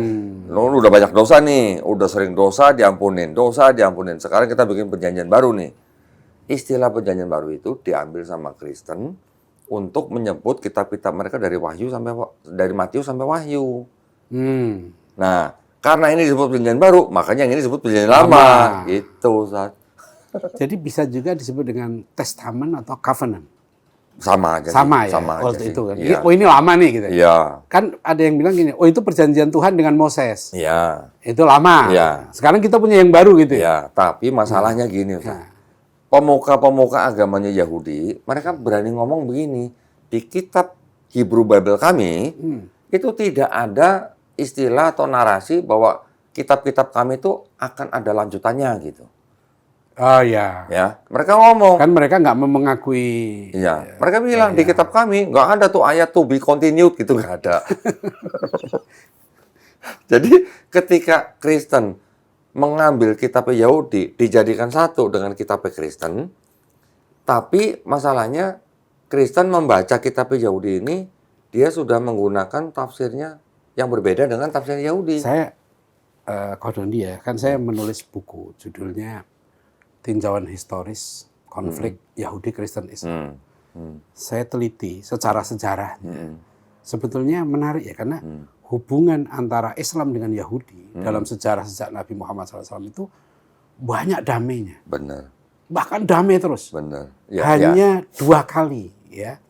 Lu udah banyak dosa nih, udah sering dosa diampunin. Sekarang kita bikin perjanjian baru nih. Istilah perjanjian baru itu diambil sama Kristen untuk menyebut kitab-kitab mereka dari Matius sampai Wahyu. Hmm. Nah, Karena ini disebut perjanjian baru, makanya yang ini disebut perjanjian lama. Lama. Gitu, Ustaz. Jadi bisa juga disebut dengan testament atau covenant. Sama aja Sama sih. ya, Sama aja waktu sih. itu kan. Iya. Oh ini lama nih gitu. Iya. Kan ada yang bilang gini, oh itu perjanjian Tuhan dengan Moses. Iya. Itu lama. Iya. Sekarang kita punya yang baru gitu ya. Iya, tapi masalahnya gini, Ustaz. Pemuka-pemuka agamanya Yahudi, mereka berani ngomong begini, di kitab Hebrew Bible kami, itu tidak ada istilah atau narasi bahwa kitab-kitab kami itu akan ada lanjutannya gitu. Oh ya. Ya, mereka ngomong. Kan mereka nggak mau mengakui. Iya, mereka bilang di kitab kami nggak ada tuh ayat to be continued gitu, nggak ada. Jadi ketika Kristen mengambil kitab Yahudi dijadikan satu dengan kitab Kristen, tapi masalahnya Kristen membaca kitab Yahudi ini dia sudah menggunakan tafsirnya yang berbeda dengan tafsir Yahudi. Saya kodon dia, kan saya menulis buku judulnya Tinjauan Historis Konflik Yahudi Kristen Islam. Saya teliti secara sejarah. Sebetulnya menarik ya karena hubungan antara Islam dengan Yahudi dalam sejarah sejak Nabi Muhammad SAW itu banyak damainya. Benar, Bahkan damai terus. benar. Ya, Hanya 2 kali ya.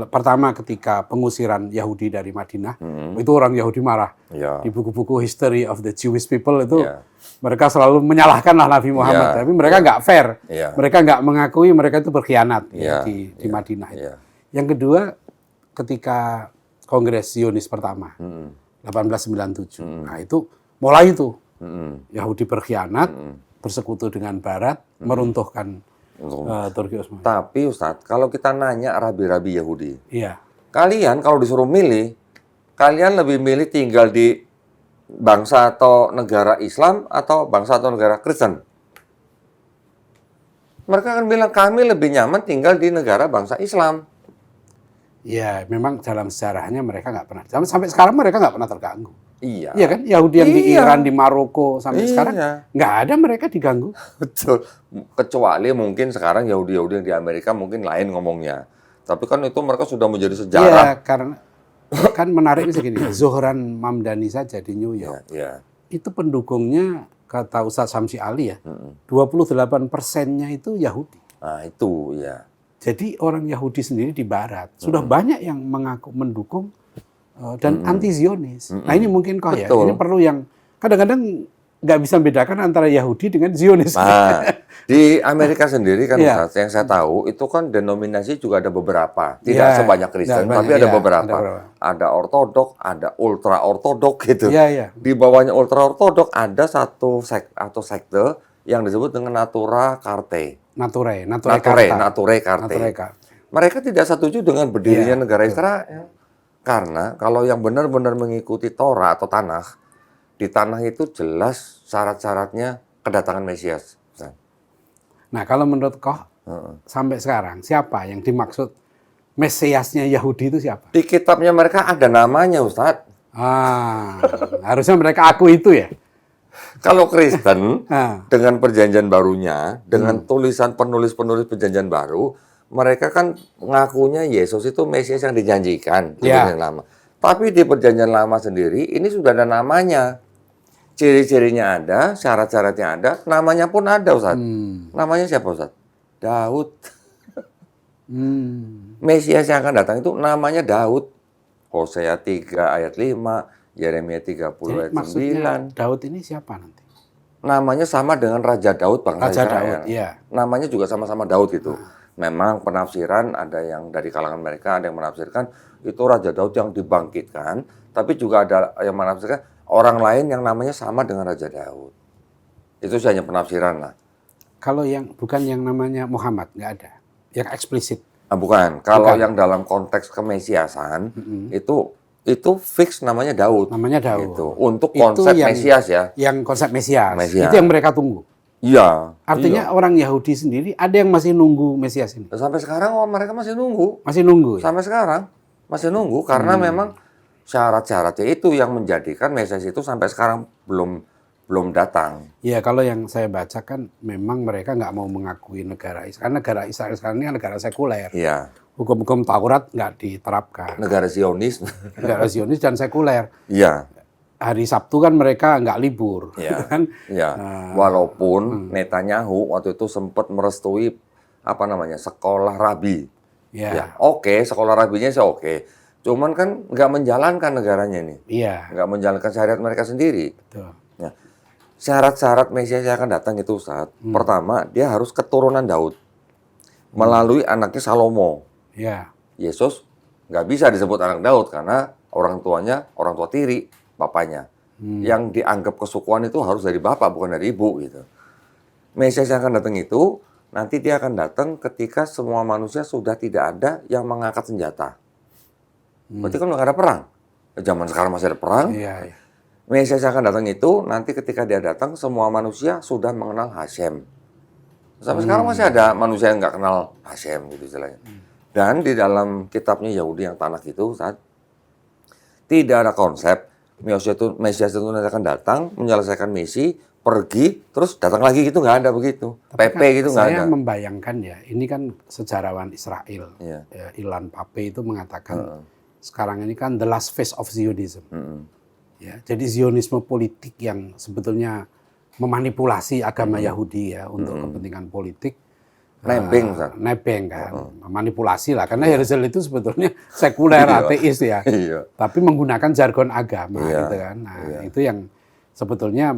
Pertama ketika pengusiran Yahudi dari Madinah, itu orang Yahudi marah. ya. Di buku-buku History of the Jewish People itu Ya. mereka selalu menyalahkanlah Nabi Muhammad, Ya. tapi mereka nggak fair. Ya. Mereka nggak mengakui mereka itu berkhianat Ya. di Madinah itu. Ya. Yang kedua, ketika Kongres Zionis pertama, 1897. Nah itu mulai itu Yahudi berkhianat, bersekutu dengan Barat, meruntuhkan Turki Utsmani. Tapi Ustadz, kalau kita nanya rabi-rabi Yahudi, Iya. kalian kalau disuruh milih, kalian lebih milih tinggal di bangsa atau negara Islam atau bangsa atau negara Kristen? Mereka akan bilang kami lebih nyaman tinggal di negara bangsa Islam. Ya, memang dalam sejarahnya mereka nggak pernah. Sampai sekarang mereka nggak pernah terganggu. Iya. Iya kan? Yahudi yang di Iya. Iran, di Maroko, sampai Iya. sekarang nggak ada mereka diganggu. Betul. Kecuali mungkin sekarang Yahudi-Yahudi yang di Amerika mungkin lain ngomongnya. Tapi kan itu mereka sudah menjadi Iya, sejarah. karena kan menariknya segini. Zohran Mamdani saja di New York. Ya. Itu pendukungnya, kata Ustadz Samsi Ali ya, 28%-nya itu Yahudi. Nah itu ya. Jadi orang Yahudi sendiri di Barat sudah banyak yang mengaku mendukung dan anti Zionis. Nah ini mungkin kok ya, Betul. ini perlu yang kadang-kadang nggak bisa membedakan antara Yahudi dengan Zionis. Nah, di Amerika sendiri kan Iya. Ustaz, yang saya tahu itu kan denominasi juga ada beberapa. Tidak Iya, sebanyak Kristen, tidak tapi banyak, ada iya, beberapa. ada beberapa. Ada ortodok, ada ultra ortodok gitu. Iya, iya. Di bawahnya ultra ortodok ada satu sekte yang disebut dengan Natura Carte. Nature Carte. Carte. Mereka tidak setuju dengan berdirinya Iya, negara Israel. Karena kalau yang benar-benar mengikuti Torah atau Tanakh, di Tanakh itu jelas syarat-syaratnya kedatangan Mesias. Nah kalau menurut Koh, sampai sekarang siapa yang dimaksud Mesiasnya Yahudi itu siapa? Di kitabnya mereka ada namanya, Ustadz. Harusnya mereka aku itu ya. Kalau Kristen, Ah. dengan perjanjian barunya, dengan tulisan penulis-penulis perjanjian baru, mereka kan ngakunya Yesus itu Mesias yang dijanjikan di Ya. perjanjian lama. Tapi di perjanjian lama sendiri, ini sudah ada namanya. Ciri-cirinya ada, syarat-syaratnya ada, namanya pun ada, Ustadz. Namanya siapa, Ustadz? Daud. Mesias yang akan datang itu namanya Daud. Hosea 3 ayat 5, Yeremia 30 Jadi ayat maksudnya 9. Daud ini siapa nanti? Namanya sama dengan Raja Daud bangsa Raja Israel. Daud, iya. Namanya juga sama-sama Daud gitu. Memang penafsiran ada yang dari kalangan mereka ada yang menafsirkan itu Raja Daud yang dibangkitkan, tapi juga ada yang menafsirkan orang lain yang namanya sama dengan Raja Daud. Itu hanya penafsiran lah. Kalau yang bukan yang namanya Muhammad, nggak ada. Yang eksplisit. Ah, bukan. Kalau Bukan. yang dalam konteks kemesiasan itu fix namanya Daud. Namanya Daud. Gitu. Untuk Itu konsep yang- Mesias ya. Yang konsep Mesias. Mesias. Itu yang mereka tunggu. Iya. Artinya orang Yahudi sendiri ada yang masih nunggu Mesias ini. Sampai sekarang mereka masih nunggu. Masih nunggu ya? Sampai sekarang masih nunggu karena memang syarat-syaratnya itu yang menjadikan Mesias itu sampai sekarang belum datang. Ya kalau yang saya baca kan memang mereka nggak mau mengakui negara Israel. Karena negara Israel sekarang ini kan negara sekuler. Iya. Hukum-hukum Taurat nggak diterapkan. Negara Zionis. Negara Zionis dan sekuler. Iya. hari Sabtu kan mereka nggak libur, Ya, kan? ya. Walaupun Netanyahu waktu itu sempat merestui sekolah rabi. Ya, Ya, oke, sekolah rabinya sih oke. Cuman kan nggak menjalankan negaranya ini, iya, nggak menjalankan syariat mereka sendiri. betul. Nah, syarat-syarat Mesias yang akan datang itu saat pertama dia harus keturunan Daud melalui anaknya Salomo. Ya, Yesus nggak bisa disebut anak Daud karena orang tuanya orang tua tiri, bapaknya. Yang dianggap kesukuan itu harus dari bapak bukan dari ibu gitu. Mesias yang akan datang itu nanti dia akan datang ketika semua manusia sudah tidak ada yang mengangkat senjata. Berarti kan nggak ada perang. Zaman sekarang masih ada perang. iya, iya. Mesias yang akan datang itu nanti ketika dia datang semua manusia sudah mengenal Hashem. Sampai sekarang masih ada manusia yang nggak kenal Hashem gitu istilahnya. Dan di dalam kitabnya Yahudi yang Tanakh itu saat tidak ada konsep Mesias itu nanti akan datang menyelesaikan misi, pergi terus datang lagi gitu nggak ada begitu. Tapi PP kan gitu nggak ada. saya membayangkan ya, ini kan sejarawan Israel, Iya. ya, Ilan Pappe itu mengatakan sekarang ini kan the last phase of Zionism. Ya, jadi Zionisme politik yang sebetulnya memanipulasi agama Yahudi ya untuk kepentingan politik. Nebeng, Ustaz. Nebeng kan, manipulasi lah. Karena Herzl itu sebetulnya sekuler, ateis ya. Iya. Tapi menggunakan jargon agama Iya. gitu kan. Nah, itu yang sebetulnya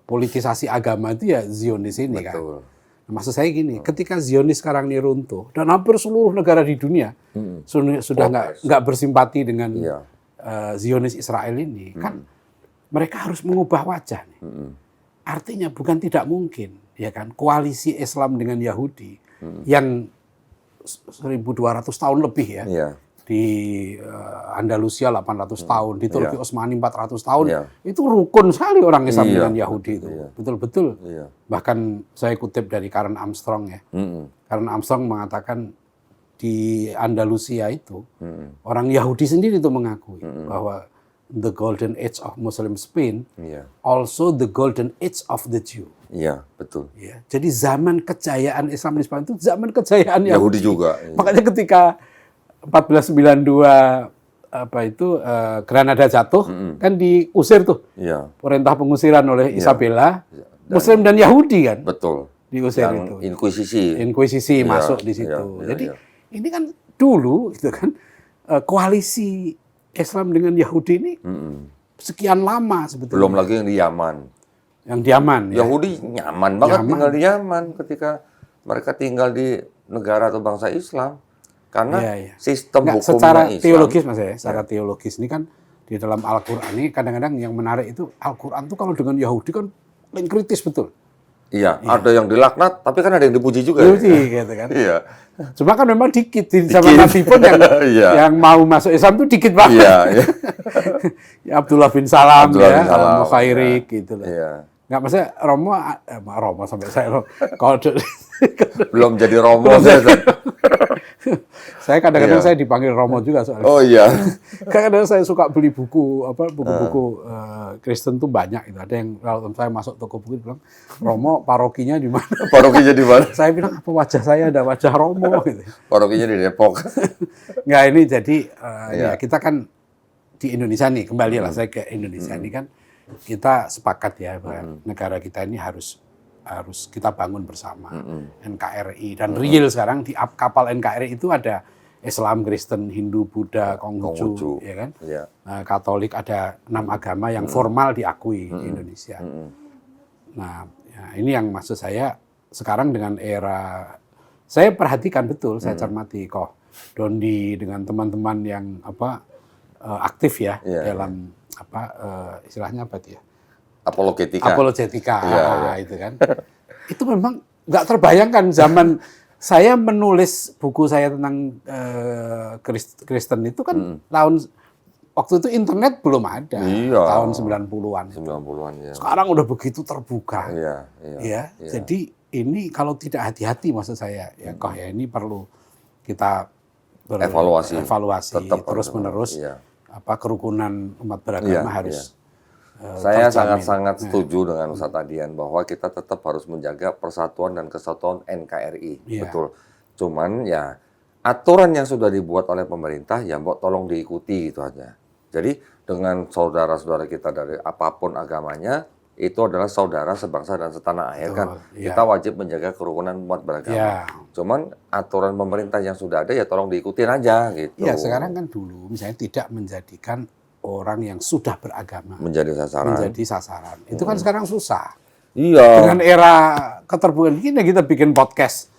politisasi agama itu ya Zionis ini kan. Betul. Nah, maksud saya gini, ketika Zionis sekarang ini runtuh dan hampir seluruh negara di dunia sudah nggak bersimpati dengan Iya. Zionis Israel ini, kan mereka harus mengubah wajah nih. Artinya bukan tidak mungkin, ya kan, koalisi Islam dengan Yahudi yang 1.200 tahun lebih ya, Iya. di Andalusia 800 tahun, di Turki Iya. Utsmani 400 tahun, Iya. itu rukun sekali orang Islam Iya. dengan Yahudi itu, betul-betul. Iya. Bahkan saya kutip dari Karen Armstrong ya, Karen Armstrong mengatakan di Andalusia itu orang Yahudi sendiri itu mengakui bahwa the golden age of Muslim Spain, Iya. also the golden age of the Jew. Iya, betul. Ya, jadi zaman kejayaan Islam di Spanyol itu zaman kejayaan Yahudi juga. Iya. Makanya ketika 1492 Granada jatuh, kan diusir tuh, Iya. perintah pengusiran oleh Isabella, Muslim dan Yahudi kan Betul. diusir Yang itu. Inkuisisi. Inkuisisi Iya, masuk di situ. iya, Jadi iya. ini kan dulu gitu kan koalisi Islam dengan Yahudi ini sekian lama sebetulnya. Belum lagi yang di Yaman. Yang di Yaman ya. Yahudi nyaman banget Nyaman. tinggal di Yaman ketika mereka tinggal di negara atau bangsa Islam. Karena Iya, iya. sistem Nggak, hukumnya secara Islam. teologis Mas ya, secara teologis ini kan di dalam Al-Qur'an ini kadang-kadang yang menarik itu Al-Qur'an tuh kalau dengan Yahudi kan paling kritis betul. Iya, ada yang dilaknat, tapi kan ada yang dipuji juga. Yahudi gitu kan. Iya. Cuma kan memang dikit di zaman Nabi pun yang Iya. yang mau masuk Islam tuh dikit banget. Iya, iya. Ya, Abdullah bin Salam Abdullah ya, bin Salam, Mukhairik gitu loh. Iya. Nggak maksudnya Romo sampai saya kalau Belum jadi Romo. Belum saya. saya kadang-kadang Iya. saya dipanggil Romo juga soalnya. Oh iya. Kadang-kadang saya suka beli buku buku-buku Kristen tuh banyak gitu. Ada yang kalau saya masuk toko buku bilang Romo parokinya di mana? Parokinya di mana? Saya bilang apa wajah saya ada wajah Romo gitu. Parokinya di Depok. Nggak ini jadi Iya. ya kita kan di Indonesia nih kembali lah saya ke Indonesia ini kan kita sepakat ya bahwa negara kita ini harus kita bangun bersama NKRI dan real sekarang di kapal NKRI itu ada Islam, Kristen, Hindu, Buddha, Konghucu, Konghucu. ya kan? Iya. Katolik ada 6 agama yang formal diakui di Indonesia. Nah, ya, ini yang maksud saya sekarang dengan era saya perhatikan betul, saya cermati kok Dondi dengan teman-teman yang aktif ya Iya, dalam istilahnya apa itu ya? Apologetika. Apologetika, Iya, iya. itu kan. Itu memang nggak terbayangkan zaman saya menulis buku saya tentang Kristen itu kan waktu itu internet belum ada, Iya. tahun 90-an. 90-an ya. Sekarang udah begitu terbuka. Iya, iya. Ya, jadi ini kalau tidak hati-hati maksud saya ya ini perlu kita Evaluasi. terus Tetap harus menerus iya. kerukunan umat beragama Iya, harus Saya terjamin. sangat-sangat setuju dengan Ustadz Adian bahwa kita tetap harus menjaga persatuan dan kesatuan NKRI. Iya. Betul. Cuman ya aturan yang sudah dibuat oleh pemerintah ya mbok tolong diikuti gitu aja. Jadi dengan saudara-saudara kita dari apapun agamanya, itu adalah saudara sebangsa dan setanah air kan. Iya. Kita wajib menjaga kerukunan umat beragama. Iya. Cuman aturan pemerintah yang sudah ada ya tolong diikutin aja gitu. Iya, sekarang kan dulu misalnya tidak menjadikan orang yang sudah beragama Menjadi sasaran. menjadi sasaran. Itu kan sekarang susah. Iya. Dengan era keterbukaan ini kita bikin podcast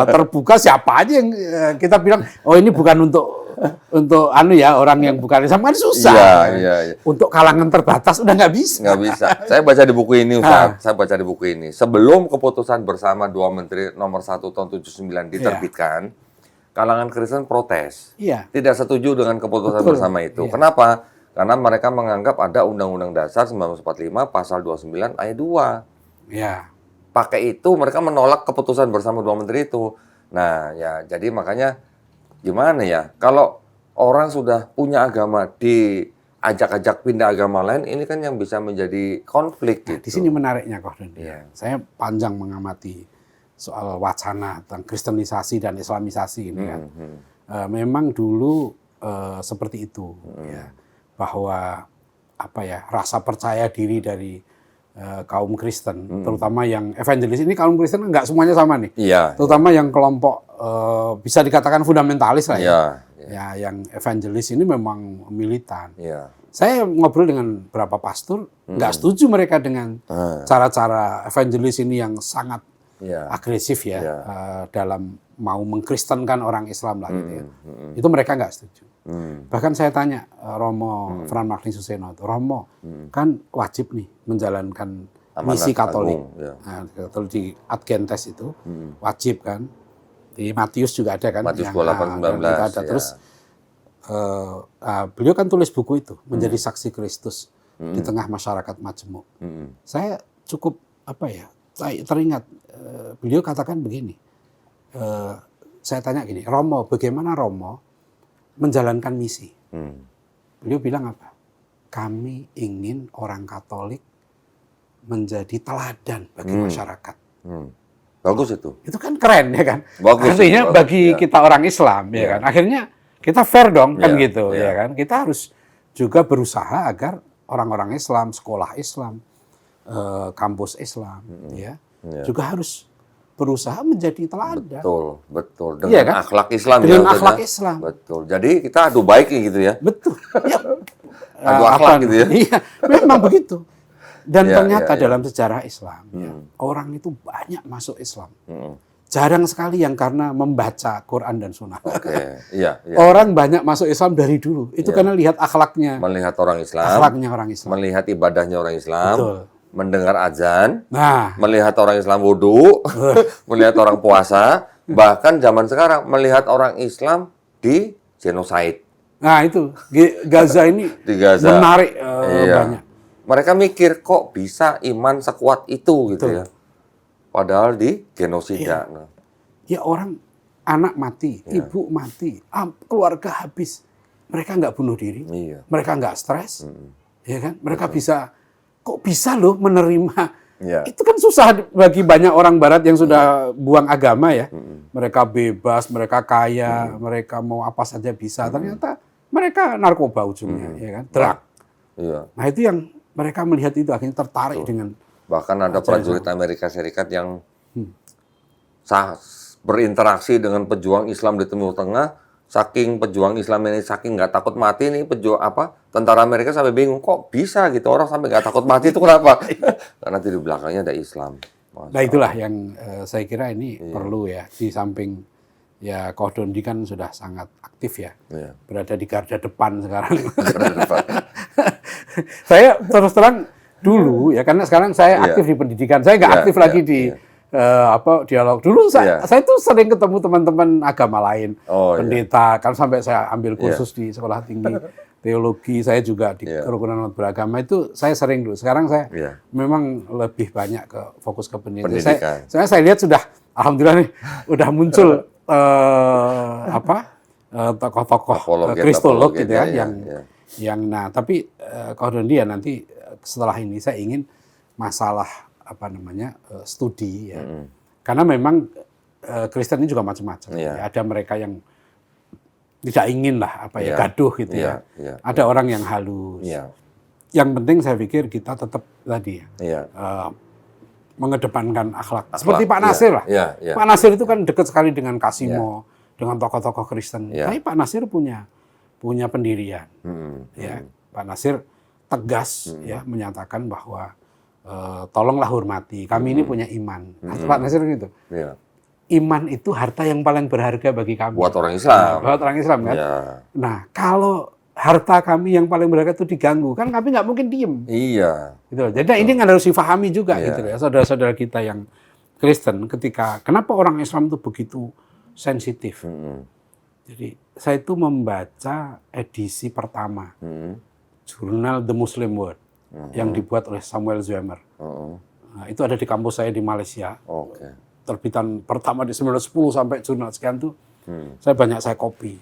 terbuka, siapa aja yang kita bilang oh ini bukan untuk orang yang bukan Islam, kan susah. Iya. Untuk kalangan terbatas udah nggak bisa. Nggak bisa. Saya baca di buku ini, Ustaz. Saya baca di buku ini. Sebelum keputusan bersama dua menteri nomor 1 tahun 79 diterbitkan, kalangan Kristen protes. Iya. Tidak setuju dengan keputusan Betul. bersama itu. Iya. Kenapa? Karena mereka menganggap ada Undang-Undang Dasar 1945 pasal 29 ayat 2. Iya. Pakai itu mereka menolak keputusan bersama dua menteri itu. Nah, ya jadi makanya gimana ya? Kalau orang sudah punya agama diajak-ajak pindah agama lain, ini kan yang bisa menjadi konflik gitu. Di sini menariknya Koh Don. Iya. Saya panjang mengamati soal wacana tentang kristenisasi dan islamisasi ini kan. Memang dulu seperti itu ya, bahwa rasa percaya diri dari kaum Kristen, terutama yang evangelis. Ini kaum Kristen nggak semuanya sama nih. Iya. Terutama yang kelompok bisa dikatakan fundamentalis lah ya. Iya. Ya, yang evangelis ini memang militan. Iya. Saya ngobrol dengan beberapa pastor, nggak setuju mereka dengan cara-cara evangelis ini yang sangat agresif ya, dalam mau mengkristenkan orang Islam lah gitu ya. Itu mereka nggak setuju. Bahkan saya tanya Romo Fran Magni Suseno, Romo kan wajib nih menjalankan misi Katolik. Nah, Katolik di Adgentes itu wajib kan. Di Matius juga ada kan. Matius yang 28:19. kita ada. Terus beliau kan tulis buku itu, Menjadi Saksi Kristus di Tengah Masyarakat Majemuk. Saya cukup saya teringat beliau katakan begini. Saya tanya gini, Romo, bagaimana Romo menjalankan misi? Beliau bilang apa? Kami ingin orang Katolik menjadi teladan bagi masyarakat. Bagus itu. Itu kan keren ya kan? Bagus. Artinya bagus, bagi kita orang Islam ya kan. Akhirnya kita fair dong kan Iya, gitu iya. ya kan. Kita harus juga berusaha agar orang-orang Islam, sekolah Islam, kampus Islam ya juga harus berusaha menjadi teladan. Betul. Dengan Iya kan? akhlak Islam. Dengan ya, akhlak Ustaz, ya? Islam. Betul. Jadi kita adu baik gitu ya. Betul. Ya. Adu akhlak gitu ya. Iya, memang begitu. Dan Iya, ternyata iya. dalam sejarah Islam, ya, orang itu banyak masuk Islam. Jarang sekali yang karena membaca Quran dan Sunnah. Oke. Iya. Orang banyak masuk Islam dari dulu. Itu karena lihat akhlaknya. Melihat orang Islam. Akhlaknya orang Islam. Melihat ibadahnya orang Islam. Betul. Mendengar azan. Nah, Melihat orang Islam wudhu. Melihat orang puasa. Bahkan zaman sekarang melihat orang Islam di genocide. nah itu Gaza ini Di Gaza. menarik Iya. banyak. Mereka mikir kok bisa iman sekuat itu gitu ya. Padahal di genosida. Nah, Ya orang anak mati, ibu mati, keluarga habis. Mereka nggak bunuh diri, Iya. mereka nggak stres, ya kan? Mereka kok bisa loh menerima. Iya. Itu kan susah bagi banyak orang Barat yang sudah buang agama ya. Mereka bebas, mereka kaya, mereka mau apa saja bisa. Ternyata mereka narkoba ujungnya, ya kan? Drug. Iya. Nah itu yang mereka melihat itu akhirnya tertarik dengan Bahkan ada prajurit Amerika Serikat yang berinteraksi dengan pejuang Islam di Timur Tengah. Saking pejuang Islam ini saking nggak takut mati nih tentara Amerika sampai bingung kok bisa gitu orang sampai nggak takut mati itu kenapa? Karena di belakangnya ada Islam. Nah itulah yang saya kira ini perlu ya, di samping ya Koh Dondi kan sudah sangat aktif ya, berada di garda depan sekarang. Saya terus terang dulu ya, karena sekarang saya aktif di pendidikan, saya nggak aktif lagi di dialog. Dulu saya tuh sering ketemu teman-teman agama lain, pendeta, kan sampai saya ambil kursus di sekolah tinggi teologi, saya juga di kerukunan umat beragama itu saya sering dulu. Sekarang saya memang lebih banyak fokus ke pendidikan. Saya lihat sudah, alhamdulillah nih, udah muncul tokoh-tokoh kristolog gitu ya, yang tapi Koh Dondi ya nanti setelah ini saya ingin masalah studi ya, karena memang Kristen ini juga macam-macam. Ya. Ada mereka yang tidak ingin lah gaduh gitu ya. Ada orang yang halus. Yang penting saya pikir kita tetap tadi mengedepankan akhlak. Seperti Pak Nasir lah. Pak Nasir itu kan dekat sekali dengan Kasimo, dengan tokoh-tokoh Kristen. Tapi Pak Nasir punya pendirian. Ya, Pak Nasir tegas ya menyatakan bahwa tolonglah hormati. Kami ini punya iman. Pak Nasir gitu. Iman itu harta yang paling berharga bagi kami. Buat orang Islam. Buat orang Islam kan. Nah, kalau harta kami yang paling berharga itu diganggu, kan kami nggak mungkin diem. Iya. Gitu. Jadi ini kan harus difahami juga gitu ya, saudara-saudara kita yang Kristen. Kenapa orang Islam itu begitu sensitif? Jadi saya itu membaca edisi pertama jurnal The Muslim World yang dibuat oleh Samuel Zwemer. Nah, itu ada di kampus saya di Malaysia. Terbitan pertama di 1910 sampai jurnal sekian tuh, saya copy.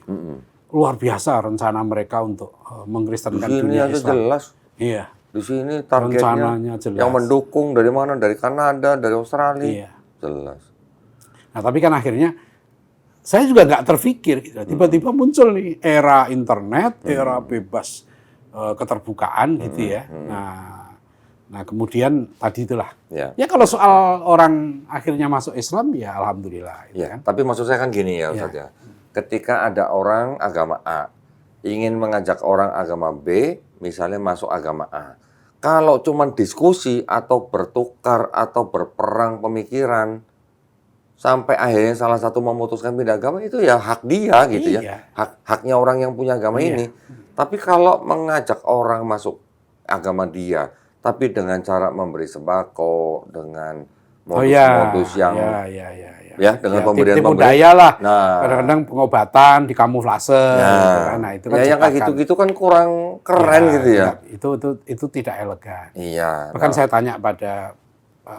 Luar biasa rencana mereka untuk mengkristenkan dunia Islam. Jelas. Iya. Di sini targetnya jelas. Yang mendukung dari mana? Dari Kanada, dari Australia. Iya. Jelas. Nah, tapi kan akhirnya saya juga nggak terpikir gitu. Tiba-tiba muncul nih era internet, era bebas keterbukaan gitu ya. Nah, kemudian tadi itulah. Ya kalau soal orang akhirnya masuk Islam ya alhamdulillah. Gitu kan? Tapi maksud saya kan gini ya Ustaz ya. Ketika ada orang agama A ingin mengajak orang agama B, misalnya masuk agama A. Kalau cuma diskusi atau bertukar atau berperang pemikiran sampai akhirnya salah satu memutuskan pindah agama, itu ya hak dia gitu ya. Haknya orang yang punya agama ini. Tapi kalau mengajak orang masuk agama dia, tapi dengan cara memberi sembako, dengan modus-modus yang dengan pemberian daya lah. Kadang-kadang pengobatan di kamuflase. Nah, itu kan yang kayak gitu-gitu kan kurang keren gitu ya. Itu tidak elegan. Iya. Bahkan saya tanya pada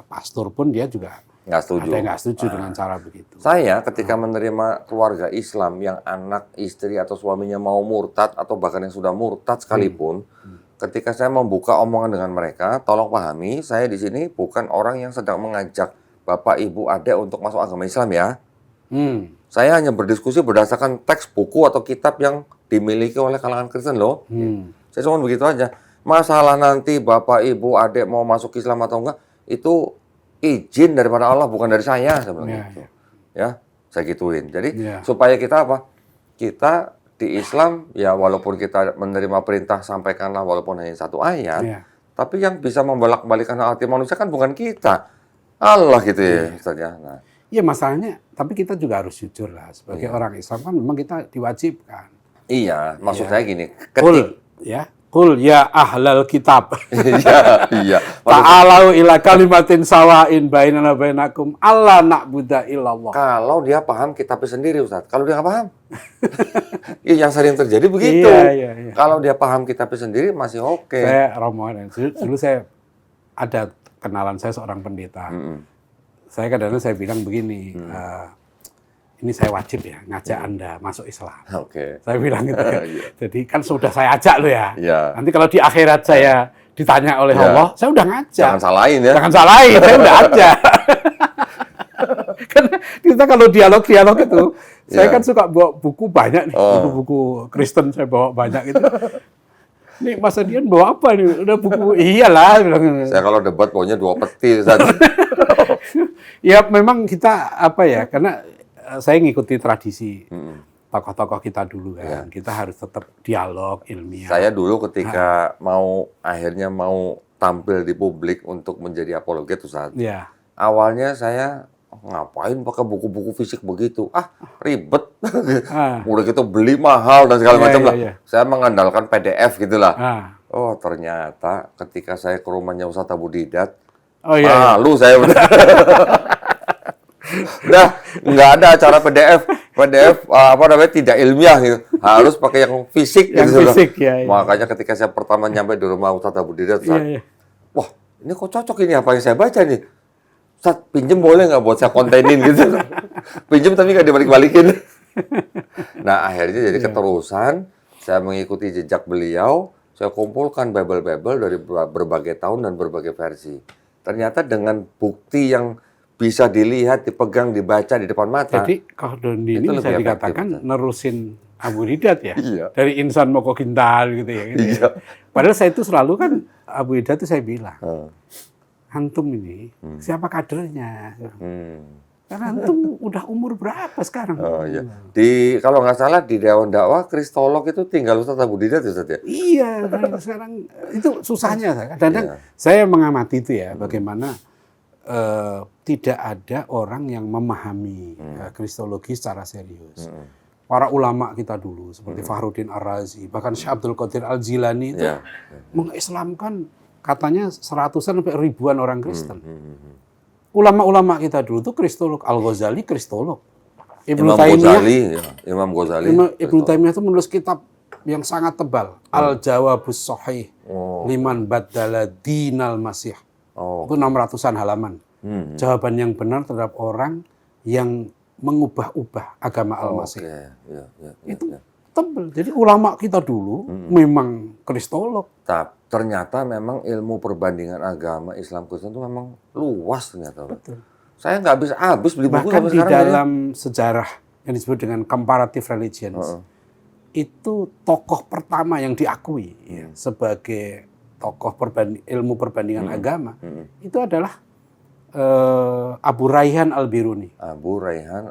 pastor pun dia juga nggak setuju. Ada yang nggak setuju dengan cara begitu. Saya ketika menerima keluarga Islam yang anak, istri atau suaminya mau murtad atau bahkan yang sudah murtad sekalipun, ketika saya membuka omongan dengan mereka, tolong pahami, saya di sini bukan orang yang sedang mengajak Bapak, Ibu, Adik untuk masuk agama Islam ya. Saya hanya berdiskusi berdasarkan teks buku atau kitab yang dimiliki oleh kalangan Kristen loh. Saya cuma begitu aja. Masalah nanti Bapak, Ibu, Adik mau masuk Islam atau enggak, itu izin daripada Allah, bukan dari saya sebenarnya. Ya, saya gituin. Jadi supaya kita apa? Kita di Islam ya walaupun kita menerima perintah sampaikanlah walaupun hanya satu ayat, tapi yang bisa membolak-balikan hati manusia kan bukan kita, Allah gitu ya, Ustaz ya. Nah. Iya masalahnya, tapi kita juga harus jujur lah sebagai orang Islam kan memang kita diwajibkan. Iya, maksud saya gini. Qul ya ahlal kitab. Iya. Ta'alau ila kalimatin sawain bainana bainakum alla na'budu illallah. Kalau dia paham kitabnya sendiri Ustaz. Kalau dia nggak paham. Yang sering terjadi begitu. Iya. Kalau dia paham kitabnya sendiri masih oke. Saya Romoan. Dulu saya ada kenalan saya seorang pendeta. Saya kadang-kadang saya bilang begini, ini saya wajib ya ngajak Anda masuk Islam. Saya bilang gitu ya. Jadi kan sudah saya ajak lo ya. Nanti kalau di akhirat saya ditanya oleh Allah, saya udah ngajak. Jangan salahin ya. Jangan salahin, saya udah ajak. Kan kita kalau dialog itu, saya kan suka bawa buku banyak nih, buku-buku Kristen saya bawa banyak gitu. Nih Mas Adian bawa apa nih? Udah buku, iyalah. Saya kalau debat pokoknya 2 peti. Ya memang kita karena saya ngikuti tradisi tokoh-tokoh kita dulu kan. Kita harus tetap dialog ilmiah. Saya dulu ketika akhirnya mau tampil di publik untuk menjadi apologet Ustaz. Awalnya saya ngapain pakai buku-buku fisik begitu? Ribet. Udah gitu beli mahal dan segala macam lah. Saya mengandalkan PDF gitulah. Oh, ternyata ketika saya ke rumahnya Ustaz Abu Didat, malu saya benar. Udah nggak ada acara PDF tidak ilmiah gitu, harus pakai yang fisik gitu. Makanya ketika saya pertama nyampe di rumah Ustaz Abu Didat, wah ini kok cocok ini apa yang saya baca nih, Ustaz pinjem boleh nggak buat saya kontenin gitu. Pinjem tapi nggak dibalik-balikin. Nah akhirnya jadi keterusan saya mengikuti jejak beliau, saya kumpulkan Bible dari berbagai tahun dan berbagai versi. Ternyata dengan bukti yang bisa dilihat, dipegang, dibaca di depan mata. Jadi kalau Dondi ini bisa dikatakan nerusin Abu Didat ya, Iya. dari Insan Moko Gintal gitu ya. Gitu Iya. ya. Padahal saya itu selalu kan Abu Didat itu saya bilang, antum ini siapa kadernya? Karena antum udah umur berapa sekarang? Oh iya. Kalau nggak salah di Dewan Dakwah Kristolog itu tinggal Ustadz Abu Didat ya, Ustadz ya? Iya, sekarang itu susahnya. Kadang-kadang Iya. saya mengamati itu ya, bagaimana tidak ada orang yang memahami Kristologi secara serius. Para ulama kita dulu, seperti Fakhruddin Ar-Razi, bahkan Syekh Abdul Qadir Al-Jilani itu Iya. mengislamkan katanya seratusan sampai ribuan orang Kristen. Ulama-ulama kita dulu itu Kristolog. Al-Ghazali Kristolog. Imam Ghazali, ya. Imam Ghazali. Ibnu Taimiyah itu menulis kitab yang sangat tebal, Al-Jawabus Shahih liman baddala dinal masih. Itu 600-an halaman. Jawaban yang benar terhadap orang yang mengubah-ubah agama Al-Masih. Itu tebal. Jadi ulama kita dulu memang kristolog. Ternyata memang ilmu perbandingan agama Islam Kristen itu memang luas ternyata. Betul. Saya nggak habis beli buku Bahkan sampai di sekarang. dalam sejarah yang disebut dengan comparative religions, itu tokoh pertama yang diakui ya, sebagai tokoh ilmu perbandingan agama, itu adalah Abu Raihan Al-Biruni. Abu Raihan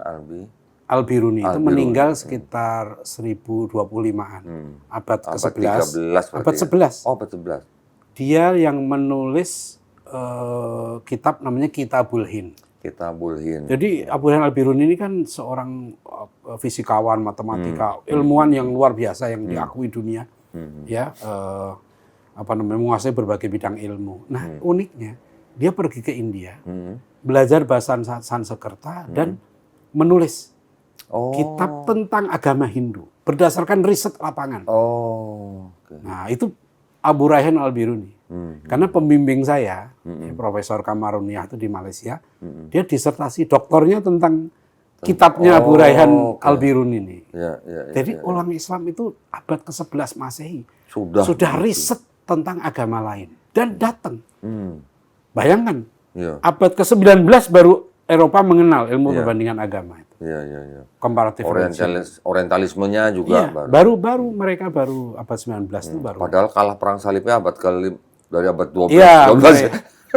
Al-Biruni itu meninggal sekitar 1025-an, abad ke-11. Abad 11. Oh, abad 11. Dia yang menulis kitab namanya Kitabul Hind. Kitabul Hind. Jadi Abu Raihan Al-Biruni ini kan seorang fisikawan, matematika, ilmuwan yang luar biasa yang diakui dunia, ya, menguasai berbagai bidang ilmu. Nah, uniknya dia pergi ke India, belajar bahasa Sanskerta dan menulis kitab tentang agama Hindu berdasarkan riset lapangan. Nah, itu Abu Raihan Al-Biruni. Karena pembimbing saya, Profesor Kamaruniah itu di Malaysia, dia disertasi doktornya tentang kitabnya Abu Raihan Al-Biruni ini. Jadi orang Islam itu abad ke-11 Masehi sudah riset tentang agama lain dan datang. Bayangkan, abad ke-19 baru Eropa mengenal ilmu perbandingan agama itu. Komparatif Orientalismenya juga baru mereka abad 19 itu baru. Padahal kalah perang salibnya dari abad 12. Iya,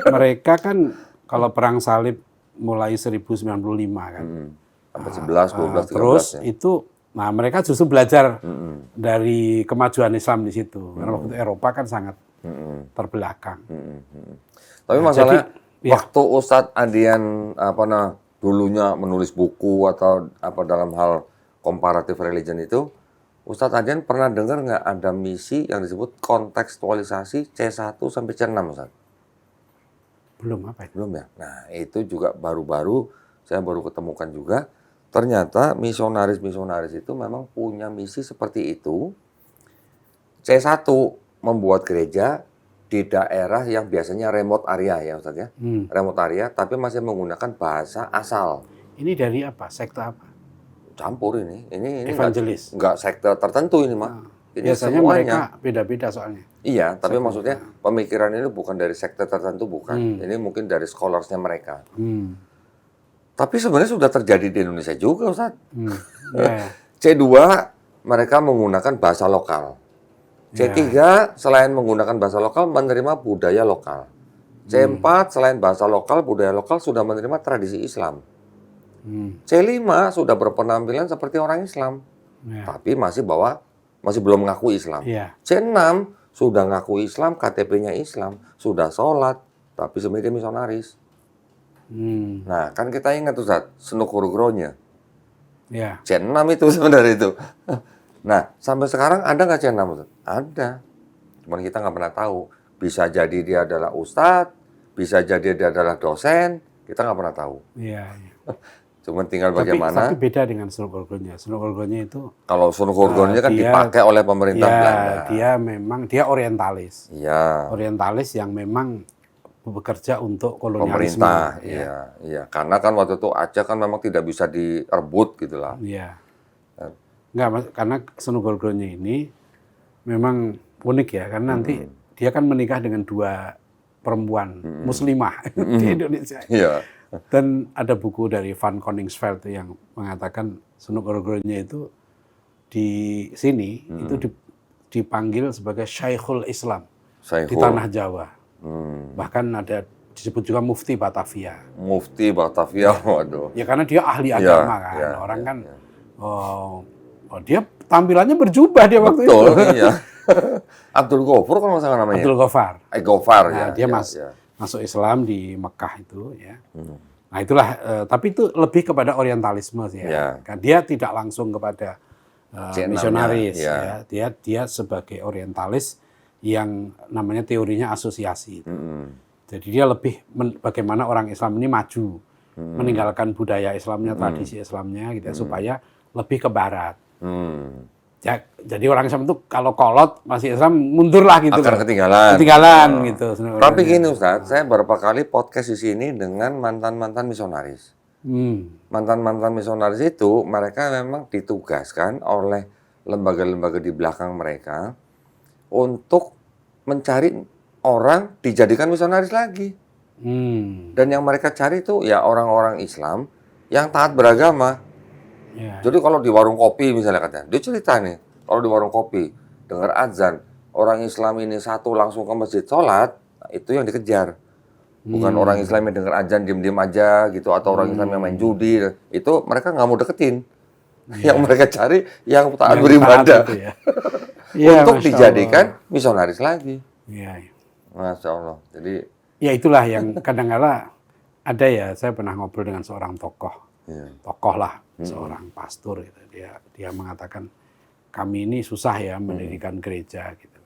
mereka kan kalau perang salib mulai 1095 kan. Abad 11, 12, 13. Terus itu, nah mereka justru belajar dari kemajuan Islam di situ. Karena waktu itu Eropa kan sangat terbelakang. Tapi masalahnya waktu Ustadz Adian dulunya menulis buku atau dalam hal comparative religion itu, Ustadz Adian pernah dengar nggak ada misi yang disebut kontekstualisasi C1 sampai C6, Ustadz? Belum, apa itu? Belum ya? Nah, itu juga saya baru ketemukan juga, ternyata misionaris-misionaris itu memang punya misi seperti itu. C1, membuat gereja di daerah yang biasanya remote area ya Ustadz ya. Remote area, tapi masih menggunakan bahasa asal. Ini dari apa? Sekte apa? Campur ini evangelis. Enggak sekte tertentu ini, Mak. Ini biasanya semuanya. Mereka beda-beda soalnya. Iya, tapi maksudnya pemikiran ini bukan dari sekte tertentu, bukan. Ini mungkin dari scholarsnya mereka. Tapi sebenarnya sudah terjadi di Indonesia juga, Ustadz. C2, mereka menggunakan bahasa lokal. C3, selain menggunakan bahasa lokal, menerima budaya lokal. C4, selain bahasa lokal, budaya lokal, sudah menerima tradisi Islam. C5, sudah berpenampilan seperti orang Islam. Tapi masih belum mengaku Islam. C6, sudah ngaku Islam, KTP-nya Islam, sudah sholat, tapi sebenarnya misionaris. Nah, kan kita ingat Ustadz, Senuk Hurgronya. C6 itu sebenarnya itu. Nah, sampai sekarang ada nggak C6? Ustadz? Ada. Cuman kita nggak pernah tahu. Bisa jadi dia adalah ustadz, bisa jadi dia adalah dosen, kita nggak pernah tahu. Cuman tinggal bagaimana. Tapi beda dengan Senuk Hurgronya. Senuk Hurgronya itu... Kalau Senuk Hurgronya kan dipakai oleh pemerintah Belanda. Dia orientalis. Iya. Orientalis yang memang bekerja untuk kolonialisme. Pemerintah, iya. Karena kan waktu itu Aceh kan memang tidak bisa direbut gitu lah. Iya. Enggak, karena Senuk Hurgronya ini memang unik ya, karena nanti dia kan menikah dengan 2 perempuan muslimah di Indonesia. Iya. Dan ada buku dari Van Koningsveld yang mengatakan Senuk Hurgronya itu di sini itu dipanggil sebagai Syekhul Islam di Syekhul. tanah Jawa. Bahkan ada disebut juga Mufti Batavia. Mufti Batavia, waduh. Ya karena dia ahli Iya, agama kan. iya, Orang iya, kan iya. dia tampilannya berjubah dia waktu Betul, itu. iya. Abdul Ghafur kalau nggak salah namanya. Abdul Ghaffar. Ghafar, Nah, ya. dia ya, mas- ya. masuk Islam di Mekah itu ya. Nah itulah, tapi itu lebih kepada orientalisme sih Ya. ya. Kan dia tidak langsung kepada C6-nya, misionaris ya. ya. Dia sebagai orientalis yang namanya teorinya asosiasi. Jadi dia lebih bagaimana orang Islam ini maju, meninggalkan budaya Islamnya, tradisi Islamnya gitu ya, supaya lebih ke Barat. Ya, jadi orang Islam itu kalau kolot masih Islam mundurlah gitu. Akan loh. ketinggalan. Ketinggalan gitu. Tapi gini Ustadz, saya beberapa kali podcast di sini dengan mantan-mantan misionaris. Mantan-mantan misionaris itu mereka memang ditugaskan oleh lembaga-lembaga di belakang mereka untuk mencari orang dijadikan misionaris lagi. Dan yang mereka cari itu ya orang-orang Islam yang taat beragama. Ya. Jadi kalau di warung kopi misalnya katanya, dia cerita nih, kalau di warung kopi dengar azan, orang Islam ini satu langsung ke masjid sholat, nah, itu yang dikejar. Bukan orang Islam yang dengar azan diem-diem aja gitu, atau orang Islam yang main judi, itu mereka nggak mau deketin. Yang mereka cari yang taat Yang beribadah taat itu ya. Iya, untuk Masya dijadikan misionaris lagi. Iya. Masya Allah. Jadi Ya itulah yang kadang-kala ada ya, saya pernah ngobrol dengan seorang tokoh lah, seorang pastor gitu. Dia mengatakan kami ini susah ya mendirikan gereja gitu.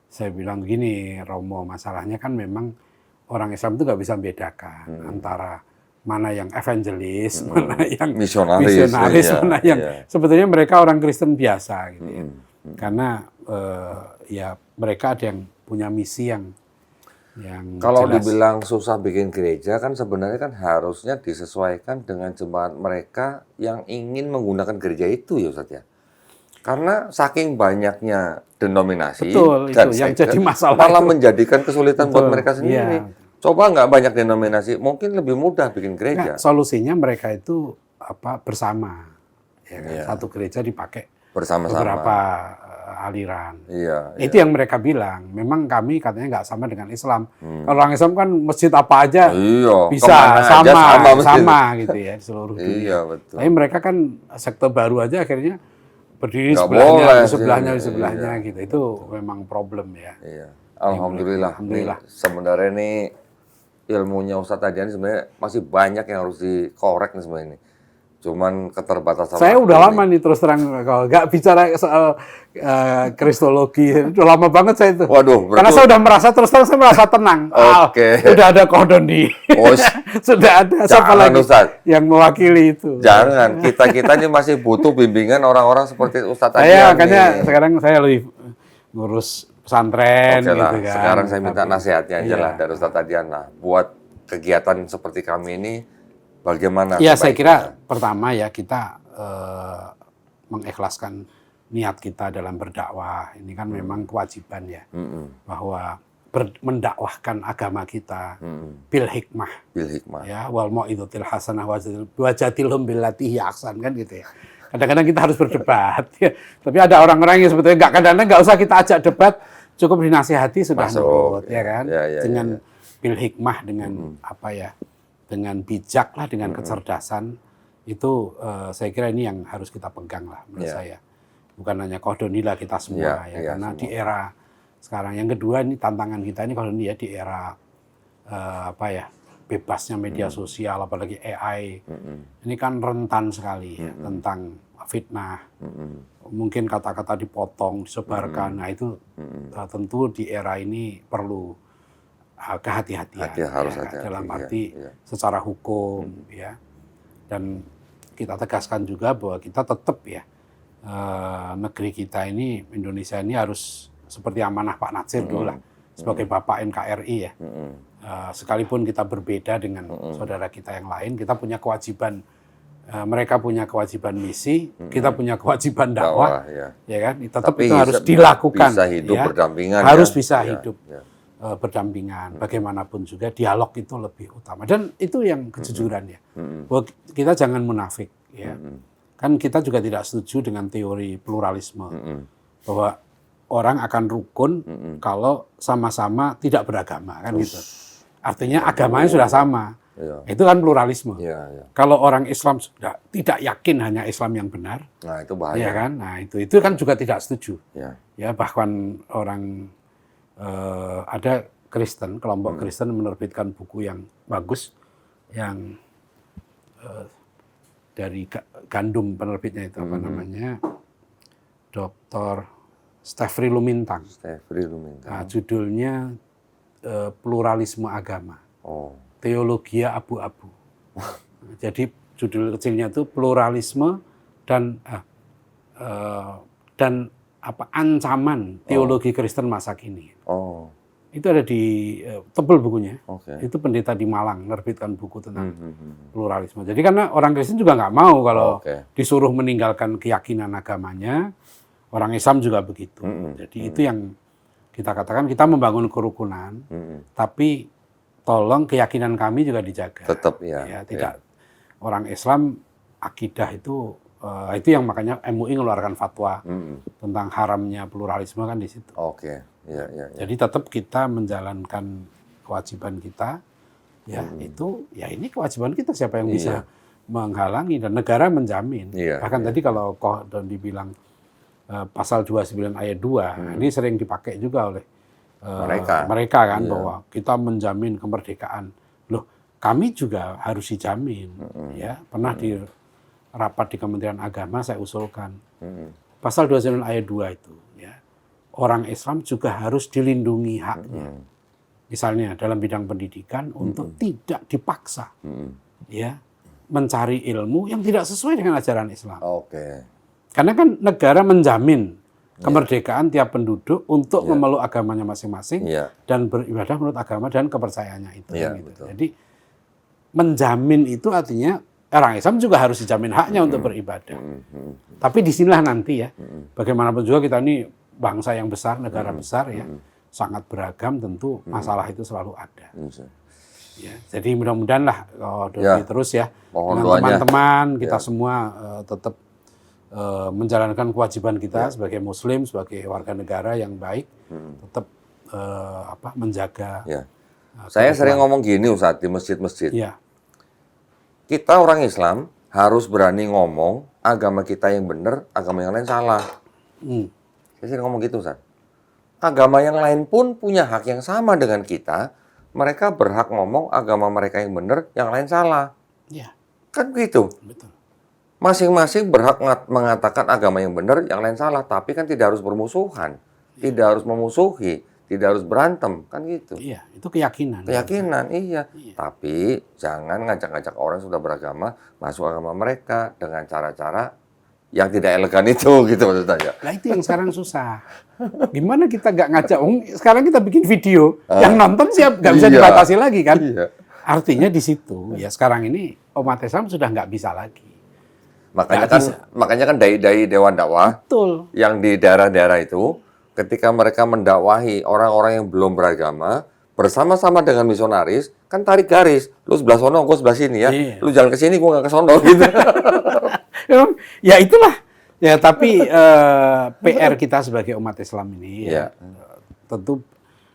Saya bilang gini, Romo, masalahnya kan memang orang Islam itu nggak bisa membedakan antara mana yang evangelis, mana yang Misionaris, iya, mana yang iya. sebetulnya mereka orang Kristen biasa gitu ya. Karena ya mereka ada yang punya misi yang kalau jelas. dibilang susah bikin gereja kan sebenarnya kan harusnya disesuaikan dengan jemaat mereka yang ingin menggunakan gereja itu ya Ustaz ya. Karena saking banyaknya denominasi Betul, dan itu yang seket, jadi masalah malah itu. menjadikan kesulitan buat Betul, mereka sendiri. iya. Coba nggak banyak denominasi, mungkin lebih mudah bikin gereja. Nah, solusinya mereka itu bersama. Ya kan? Iya. Satu gereja dipakai Bersama-sama. beberapa aliran. Iya, Itu yang mereka bilang. Memang kami katanya nggak sama dengan Islam. Kalau orang Islam kan masjid apa aja Iya, bisa kemana aja sama masjid. gitu ya di seluruh dunia. Iya, betul. Tapi mereka kan sekte baru aja akhirnya berdiri Nggak sebelahnya, boleh di sebelahnya, sih. di sebelahnya Iya. gitu. Itu memang problem ya. Iya. Alhamdulillah. Alhamdulillah. Nih, sebenarnya nih ilmunya Ustadz Adian sebenarnya masih banyak yang harus dikorek nih sebenarnya ini. Cuman keterbatasan Saya waktu udah nih. lama nih terus terang kalau nggak bicara soal kristologi, udah lama banget saya itu. Waduh, Karena saya udah merasa terus terang saya merasa tenang. Oke. Udah ada kodon di, Oh, sudah ada siapa jangan, lagi Ustaz. yang mewakili itu. Jangan, kita ini masih butuh bimbingan orang-orang seperti Ustadz Saya Adian makanya nih. sekarang saya lebih ngurus pesantren Oke lah, gitu kan. sekarang saya minta Tapi- nasihatnya aja Iya. lah dari Ustadz Adian lah. Buat kegiatan seperti kami ini, bagaimana? Ya saya kira sebaiknya? pertama ya kita mengikhlaskan niat kita dalam berdakwah. Ini kan memang kewajiban ya. Bahwa mendakwahkan agama kita bil hikmah. Bil hikmah. Ya, wal mau'izatil hasanah wajatilhum billati hiya ahsan kan gitu ya. Kadang-kadang kita harus berdebat ya. Tapi ada orang-orang yang sebetulnya kadang-kadang nggak usah kita ajak debat, cukup dinasihati sudah Masuk, nurut ya kan. ya, Dengan bil hikmah, dengan apa ya? Dengan bijak lah, dengan kecerdasan itu saya kira ini yang harus kita pegang lah menurut Ya. saya. Bukan hanya kodonilah kita semua Ya, ya, ya, karena semua. di era sekarang yang kedua ini tantangan kita ini kodoni ya di era apa ya? Bebasnya media sosial apalagi AI. Ini kan rentan sekali ya tentang fitnah. Mungkin kata-kata dipotong, disebarkan. Nah itu tentu di era ini perlu kehati-hatian Harus ya, hati-hati, dalam ya, arti ya. secara hukum ya. Dan kita tegaskan juga bahwa kita tetap ya negeri kita ini Indonesia ini harus seperti amanah Pak Natsir dulu lah sebagai Bapak NKRI ya. Sekalipun kita berbeda dengan saudara kita yang lain, kita punya kewajiban. Mereka punya kewajiban misi, kita punya kewajiban dakwah, ya kan? Tetap Tapi itu harus dilakukan. bisa hidup ya. berdampingan. Harus ya. bisa Ya, hidup ya. berdampingan. Bagaimanapun juga dialog itu lebih utama. Dan itu yang kejujuran ya. Bahwa kita jangan munafik, ya. kan kita juga tidak setuju dengan teori pluralisme bahwa orang akan rukun kalau sama-sama tidak beragama kan gitu. Artinya agamanya sudah sama. Iya. Itu kan pluralisme. Iya, iya. Kalau orang Islam sudah tidak yakin hanya Islam yang benar, Nah, itu bahaya. ya kan? Nah, itu kan juga tidak setuju. Ya. Ya, bahkan orang ada Kristen, kelompok Kristen menerbitkan buku yang bagus yang dari Gandum penerbitnya itu apa namanya? Dr. Stefri Lumintang. Stefri Lumintang. Nah, judulnya Pluralisme Agama. Oh. Teologia abu-abu. Jadi judul kecilnya itu pluralisme dan ancaman teologi Kristen masa kini. Oh. Itu ada di tebel bukunya. Oke. Itu pendeta di Malang menerbitkan buku tentang pluralisme. Jadi karena orang Kristen juga nggak mau kalau disuruh meninggalkan keyakinan agamanya, orang Islam juga begitu. Jadi itu yang kita katakan kita membangun kerukunan, tapi tolong keyakinan kami juga dijaga. Tetap ya. Tidak orang Islam akidah itu yang makanya MUI mengeluarkan fatwa tentang haramnya pluralisme kan di situ. Oke. Ya. Jadi tetap kita menjalankan kewajiban kita. Ya itu ya ini kewajiban kita, siapa yang bisa menghalangi, dan negara menjamin. Bahkan tadi kalau Don dibilang pasal 29 ayat 2 ini sering dipakai juga oleh mereka kan bahwa kita menjamin kemerdekaan. Loh, kami juga harus dijamin. Ya, pernah di rapat di Kementerian Agama saya usulkan pasal 29 ayat 2 itu ya. Orang Islam juga harus dilindungi haknya. Misalnya dalam bidang pendidikan untuk tidak dipaksa ya mencari ilmu yang tidak sesuai dengan ajaran Islam. Oke. Karena kan negara menjamin kemerdekaan tiap penduduk untuk memeluk agamanya masing-masing dan beribadah menurut agama dan kepercayaannya itu. Gitu. Jadi menjamin itu artinya orang Islam juga harus dijamin haknya untuk beribadah. Tapi disinilah nanti ya, bagaimanapun juga kita ini bangsa yang besar, negara besar ya, sangat beragam, tentu masalah itu selalu ada. Ya, jadi mudah-mudahan lah terus ya dengan teman-teman kita semua tetap menjalankan kewajiban kita sebagai Muslim, sebagai warga negara yang baik, tetap menjaga. Saya sering ngomong gini Ustaz di masjid-masjid. Kita orang Islam harus berani ngomong agama kita yang benar, agama yang lain salah. Saya sering ngomong gitu Ustaz. Agama yang lain pun punya hak yang sama dengan kita. Mereka berhak ngomong agama mereka yang benar, yang lain salah. Kan begitu. Betul. Masing-masing berhak mengatakan agama yang benar, yang lain salah. Tapi kan tidak harus bermusuhan. Tidak harus memusuhi. Tidak harus berantem. Kan gitu. Iya, itu keyakinan. Keyakinan, iya. Tapi jangan ngajak-ngajak orang yang sudah beragama masuk agama mereka dengan cara-cara yang tidak elegan itu, gitu maksud saya. Nah itu yang sekarang susah. Gimana kita nggak ngajak? Sekarang kita bikin video, yang nonton siap nggak bisa dibatasi lagi kan? Artinya di situ, ya sekarang ini umat Islam sudah nggak bisa lagi. Makanya kan dai-dai Dewan Dakwah yang di daerah-daerah itu, ketika mereka mendakwahi orang-orang yang belum beragama, bersama-sama dengan misionaris, kan tarik garis. Lu sebelah sono, gue sebelah sini ya. Lu jalan ke sini, gue nggak ke sono gitu. Ya itulah. Ya tapi PR kita sebagai umat Islam ini tentu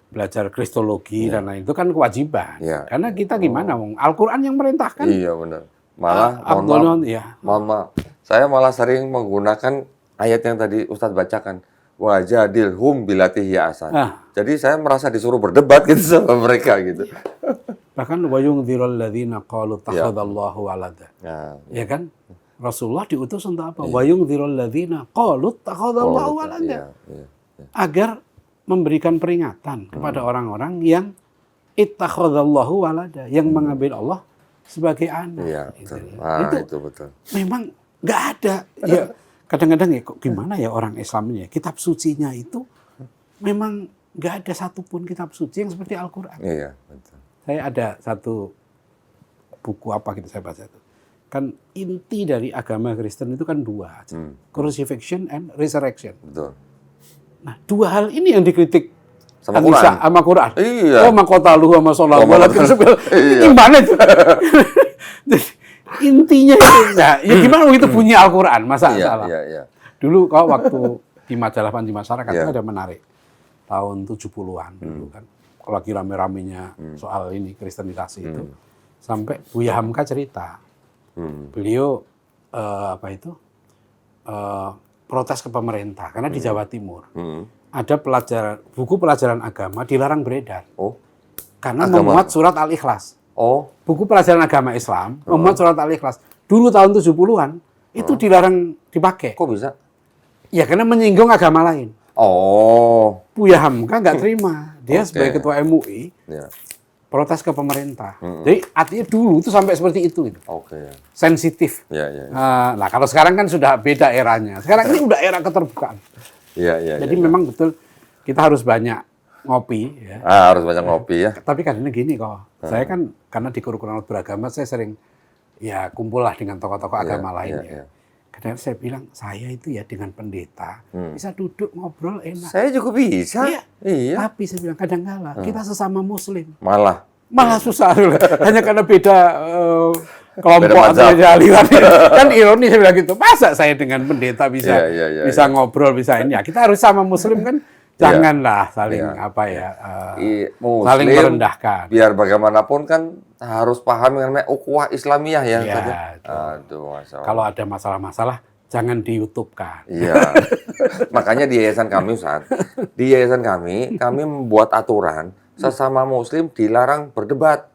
belajar kristologi dan lain itu kan kewajiban. Karena kita gimana, Al-Quran yang merintahkan. Iya benar. Malah, mohon maaf, saya malah sering menggunakan ayat yang tadi Ustadz bacakan. Wajadilhum bilati hiya asan. Jadi saya merasa disuruh berdebat gitu sama mereka gitu. Bahkan wayungdzirul ladzina qalu takhadallahu walada. Ya kan? Rasulullah diutus untuk apa? Wayungdzirul ladzina qalu takhadallahu walada. Agar memberikan peringatan kepada orang-orang yang ittakhadallahu walada, yang mengambil Allah sebagai anak. Iya, betul. Itu betul. Memang nggak ada. Ya, kadang-kadang ya kok gimana ya orang Islam ini ya, kitab sucinya itu memang nggak ada satupun kitab suci yang seperti Al-Quran. Iya, betul. Saya ada satu buku apa gitu saya baca itu. Kan inti dari agama Kristen itu kan dua, crucifixion and resurrection. Betul. Nah, dua hal ini yang dikritik sama Quran. Sama Quran. Iya. Oh, makotalu sama sholat. Gimana itu? Intinya itu, nah, ya gimana begitu bunyi Al-Quran, masa Iya, salah. iya, iya. Dulu kalau waktu di majalah Panji Masyarakat Iya. itu ada menarik. Tahun 70-an dulu kan. Kalau lagi rame-ramenya soal ini, kristenisasi itu. Sampai Buya Hamka cerita. Beliau protes ke pemerintah. Karena di Jawa Timur ada buku pelajaran agama dilarang beredar. Oh, Karena agama. memuat surat Al-Ikhlas. oh, Buku pelajaran agama Islam memuat surat Al-Ikhlas. Dulu tahun 70-an itu dilarang dipakai. kok bisa? Ya karena menyinggung agama lain. Oh, Buya Hamka nggak terima. Dia Oke. sebagai ketua MUI ya, protes ke pemerintah. Jadi artinya dulu itu sampai seperti itu. Gitu. oke. Sensitif. Ya, ya, ya. Nah kalau sekarang kan sudah beda eranya. Sekarang ini udah era keterbukaan. Ya, ya, Jadi ya. memang betul kita harus banyak ngopi. Ya. Harus banyak ngopi ya. Tapi kadang gini kok. Saya kan karena di Kerukunan Beragama saya sering ya kumpul lah dengan tokoh-tokoh agama lain ya. Kadang saya bilang saya itu ya dengan pendeta bisa duduk ngobrol enak. Saya juga bisa. Iya. Iya. Tapi saya bilang kadang-kala kita sesama Muslim Malah. susah hanya karena beda kelompok Beda atau mazhab. beda aliran. Kan ironis saya bilang gitu. Masa saya dengan pendeta bisa Iya, bisa ngobrol bisa ini ya. Kita harus sama Muslim kan. Janganlah saling saling Muslim, merendahkan. biar bagaimanapun kan harus paham mengenai ukhuwah Islamiyah ya. Iya, Ustaz, ya? itu. Aduh, Masya Allah. Kalau ada masalah-masalah jangan di YouTube-kan. Iya. Makanya di yayasan kami, Ustaz, di yayasan kami membuat aturan sesama Muslim dilarang berdebat.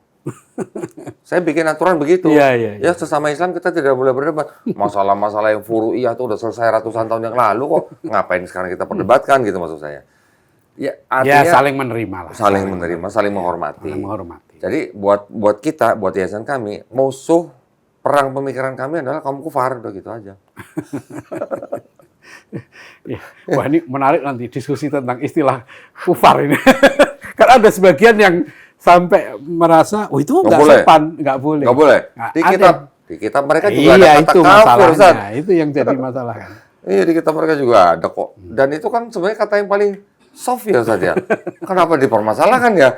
Saya bikin aturan begitu. Iya. Ya sesama Islam kita tidak boleh berdebat. Masalah-masalah yang furu'iyah itu udah selesai ratusan tahun yang lalu kok. Ngapain sekarang kita perdebatkan gitu maksud saya. Ya artinya saling menerima lah. saling menerima, saling menghormati. Saling menghormati. Jadi buat kita, buat yayasan kami, musuh perang pemikiran kami adalah kaum kufar, udah gitu aja. Ya. Wah ini menarik nanti diskusi tentang istilah kufar ini. Karena ada sebagian yang sampai merasa, oh itu nggak boleh. sopan, nggak boleh. Nggak boleh. Nah, Di kitab mereka juga iya, ada kata itu kafir, Ustaz. masalahnya. Itu yang jadi masalah kan. Iya, di kitab mereka juga ada kok. Dan itu kan sebenarnya kata yang paling soft ya, Ustaz ya. Kenapa dipermasalahkan ya?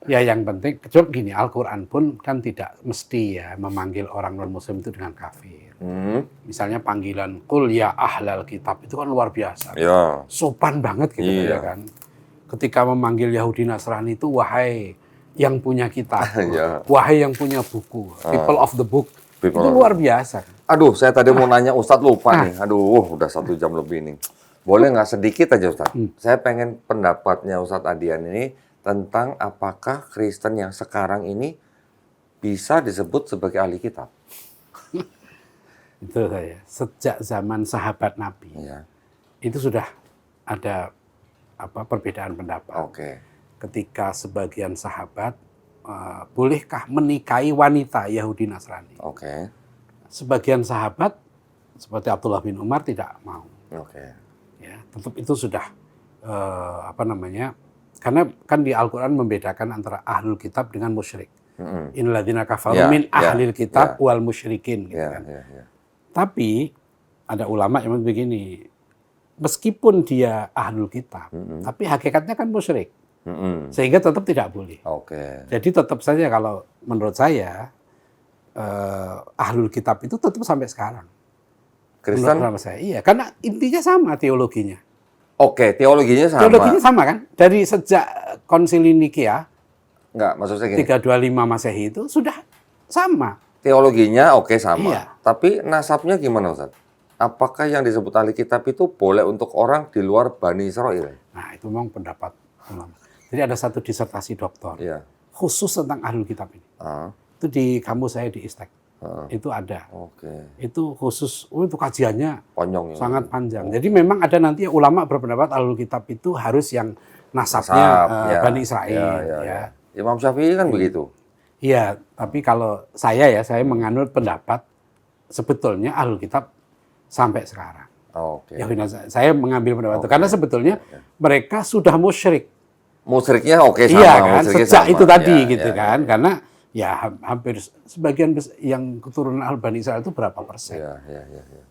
Ya yang penting, kecuali gini, Al-Quran pun kan tidak mesti ya memanggil orang non-muslim itu dengan kafir. Misalnya panggilan, Qul ya ahlal kitab, itu kan luar biasa. Ya. Sopan banget gitu Iya. ya kan. Ketika memanggil Yahudi Nasrani itu, wahai yang punya kitab, Iya. wahai yang punya buku, people of the book, People itu of luar biasa. Aduh, saya tadi mau nanya Ustadz lupa nih. Aduh, udah 1 jam lebih nih. Boleh nggak sedikit aja Ustadz? Saya pengen pendapatnya Ustadz Adian ini tentang apakah Kristen yang sekarang ini bisa disebut sebagai ahli kitab. Itu saya. Sejak zaman sahabat Nabi, Iya. itu sudah ada perbedaan pendapat. Oke. Ketika sebagian sahabat, bolehkah menikahi wanita Yahudi Nasrani? Oke. Sebagian sahabat, seperti Abdullah bin Umar, tidak mau. Oke. Ya, tentu itu sudah karena kan di Al-Quran membedakan antara ahlul kitab dengan musyrik. Innalladzina kafaru min ahlil kitab wal musyrikin. Gitu kan. Ya. Tapi ada ulama yang begini, meskipun dia ahlul kitab, tapi hakikatnya kan musyrik. Sehingga tetap tidak boleh. Oke. Jadi tetap saja kalau menurut saya, ahlul kitab itu tetap sampai sekarang. Kristen? Menurut saya, iya. Karena intinya sama teologinya. Oke, teologinya sama. Teologinya sama kan? Dari sejak konsili Nikea, Enggak, maksud saya gini. 325 Masehi itu sudah sama. Teologinya oke sama. Iya. Tapi nasabnya gimana Ustaz? Apakah yang disebut ahli kitab itu boleh untuk orang di luar Bani Israel? Nah, itu memang pendapat ulama. Jadi ada satu disertasi doktor Iya. khusus tentang ahlul kitab ini. Itu di kampus saya di Istek. Itu ada. Oke. Itu khusus, itu kajiannya Konyong ya. sangat panjang. Jadi memang ada nanti ulama berpendapat ahlul kitab itu harus yang nasabnya ya. Bani Israel. Ya. Imam Syafi'i kan begitu. Iya, tapi kalau saya menganut pendapat sebetulnya ahlul kitab sampai sekarang. Oke. Yahudi Nasrani. Saya mengambil pendapat itu karena sebetulnya mereka sudah musyrik. Musyriknya oke sama. Iya kan, musyriknya sejak sama. itu tadi Ya, gitu kan. Karena ya hampir sebagian yang keturunan Bani Israel itu berapa persen? Ya.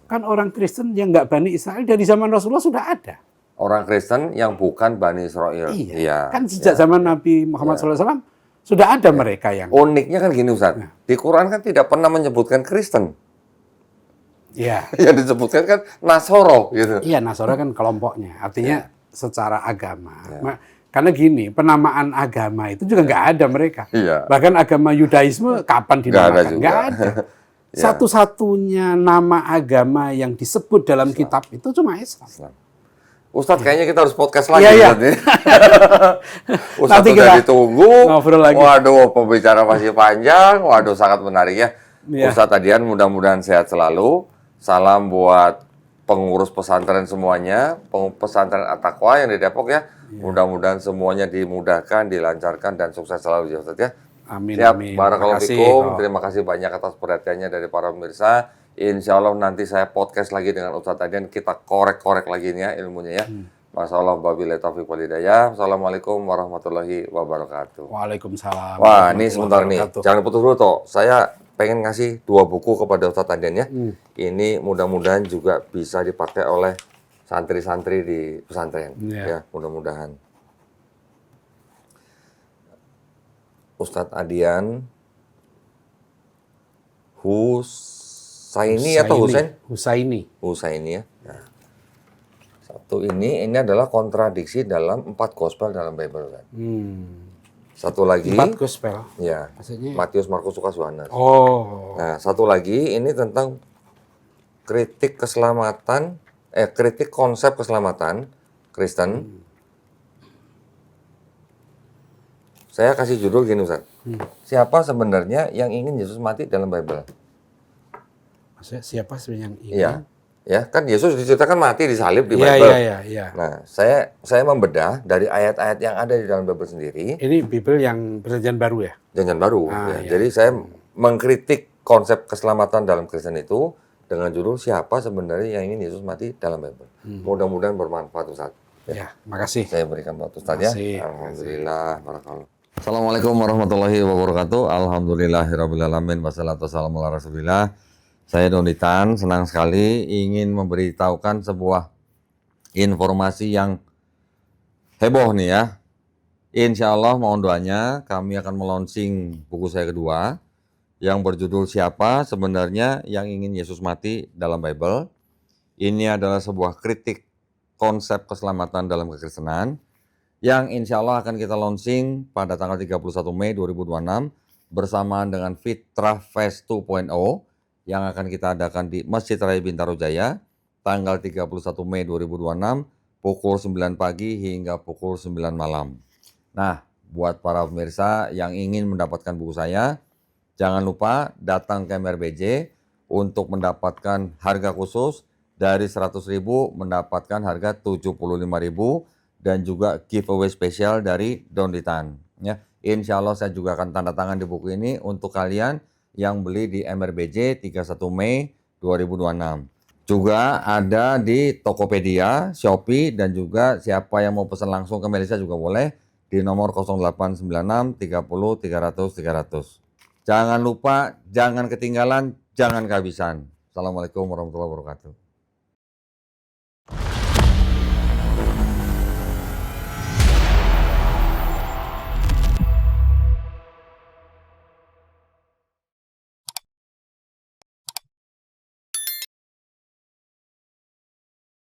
Kan orang Kristen yang nggak Bani Israel dari zaman Rasulullah sudah ada. Orang Kristen yang bukan Bani Israel. Iya. Iya. Kan sejak zaman Nabi Muhammad SAW Sudah ada mereka yang Uniknya kan gini Ustaz, di Quran kan tidak pernah menyebutkan Kristen. ya. Yang disebutkan kan Nasoro gitu. Iya, Nasara kan kelompoknya. Artinya secara agama. Karena gini, penamaan agama itu juga nggak ada mereka. Iya. Bahkan agama Yudaisme kapan Nggak ada dinamakan? juga. Nggak ada. Satu-satunya nama agama yang disebut dalam kitab itu cuma Islam. Ustadz kayaknya kita harus podcast lagi Iya, iya. Ustadz, ini. Ustadz Nanti udah kita ditunggu. ngobrol lagi. Waduh, pembicara masih panjang. Waduh, sangat menarik ya. Iya. Ustadz Adian mudah-mudahan sehat selalu. Salam buat pengurus pesantren semuanya, pesantren At-Taqwa yang di Depok ya. Mudah-mudahan semuanya dimudahkan, dilancarkan dan sukses selalu ya Ustadz ya. Amin. Siap, Amin. barakallahu Terima kasih. fikum. Terima kasih banyak atas perhatiannya dari para pemirsa. Insya Allah nanti saya podcast lagi dengan Ustadz Adian, kita korek-korek lagi nih ya ilmunya ya. Masya Allah, wabillahi taufiq wal hidayah. Assalamualaikum warahmatullahi wabarakatuh. Waalaikumsalam. Wah, ini sebentar nih, warahmatullahi jangan putus dulu toh. Saya pengen ngasih 2 buku kepada Ustadz Adian ya. Ini mudah-mudahan juga bisa dipakai oleh santri-santri di pesantren. Ya, mudah-mudahan. Ustadz Adian Husaini atau Husain? Husaini. Husaini ya. Nah, satu ini adalah kontradiksi dalam 4 gospel dalam Bible kan. Satu lagi 4 gospel. ya, Maksudnya? Matius, Markus, Lukas, Yohanes. Oh. Nah, satu lagi ini tentang kritik keselamatan, kritik konsep keselamatan Kristen. Saya kasih judul gini Ustaz. Siapa sebenarnya yang ingin Yesus mati dalam Bible? Maksudnya siapa sebenarnya yang ini? Iya. Ya, kan Yesus diceritakan mati disalib di Iya, Bible. iya. Nah, saya membedah dari ayat-ayat yang ada di dalam Bible sendiri, Ini Bible yang Perjanjian Baru ya? Jangan baru. Ah, Ya. iya. Jadi saya mengkritik konsep keselamatan dalam Kristen itu dengan judul siapa sebenarnya yang ingin Yesus mati dalam Bible. Mudah-mudahan bermanfaat Ustaz. Ya, makasih. Saya berikan buat Ustaz ya. Makasih. Alhamdulillah. Barakallah. Assalamualaikum warahmatullahi wabarakatuh. Alhamdulillahirrabbilalamin. Wassalatu wassalamu ala rasulillah. Saya Donitan, senang sekali ingin memberitahukan sebuah informasi yang heboh nih ya. Insya Allah mohon doanya kami akan melonsing buku saya kedua yang berjudul Siapa Sebenarnya Yang Ingin Yesus Mati dalam Bible. Ini adalah sebuah kritik konsep keselamatan dalam kekristenan yang insya Allah akan kita launching pada tanggal 31 Mei 2026 bersamaan dengan Fitrah Fest 2.0 yang akan kita adakan di Masjid Raya Bintaro Jaya tanggal 31 Mei 2026 pukul 9 pagi hingga pukul 9 malam. Nah, buat para pemirsa yang ingin mendapatkan buku saya, jangan lupa datang ke MRBJ untuk mendapatkan harga khusus dari 100.000 mendapatkan harga 75.000 dan juga giveaway spesial dari Donitan. Ya, insya Allah saya juga akan tanda tangan di buku ini untuk kalian yang beli di MRBJ 31 Mei 2026. Juga ada di Tokopedia, Shopee, dan juga siapa yang mau pesan langsung ke Melisa juga boleh di nomor 0896 30 300 300. Jangan lupa, jangan ketinggalan, jangan kehabisan. Assalamualaikum warahmatullahi wabarakatuh.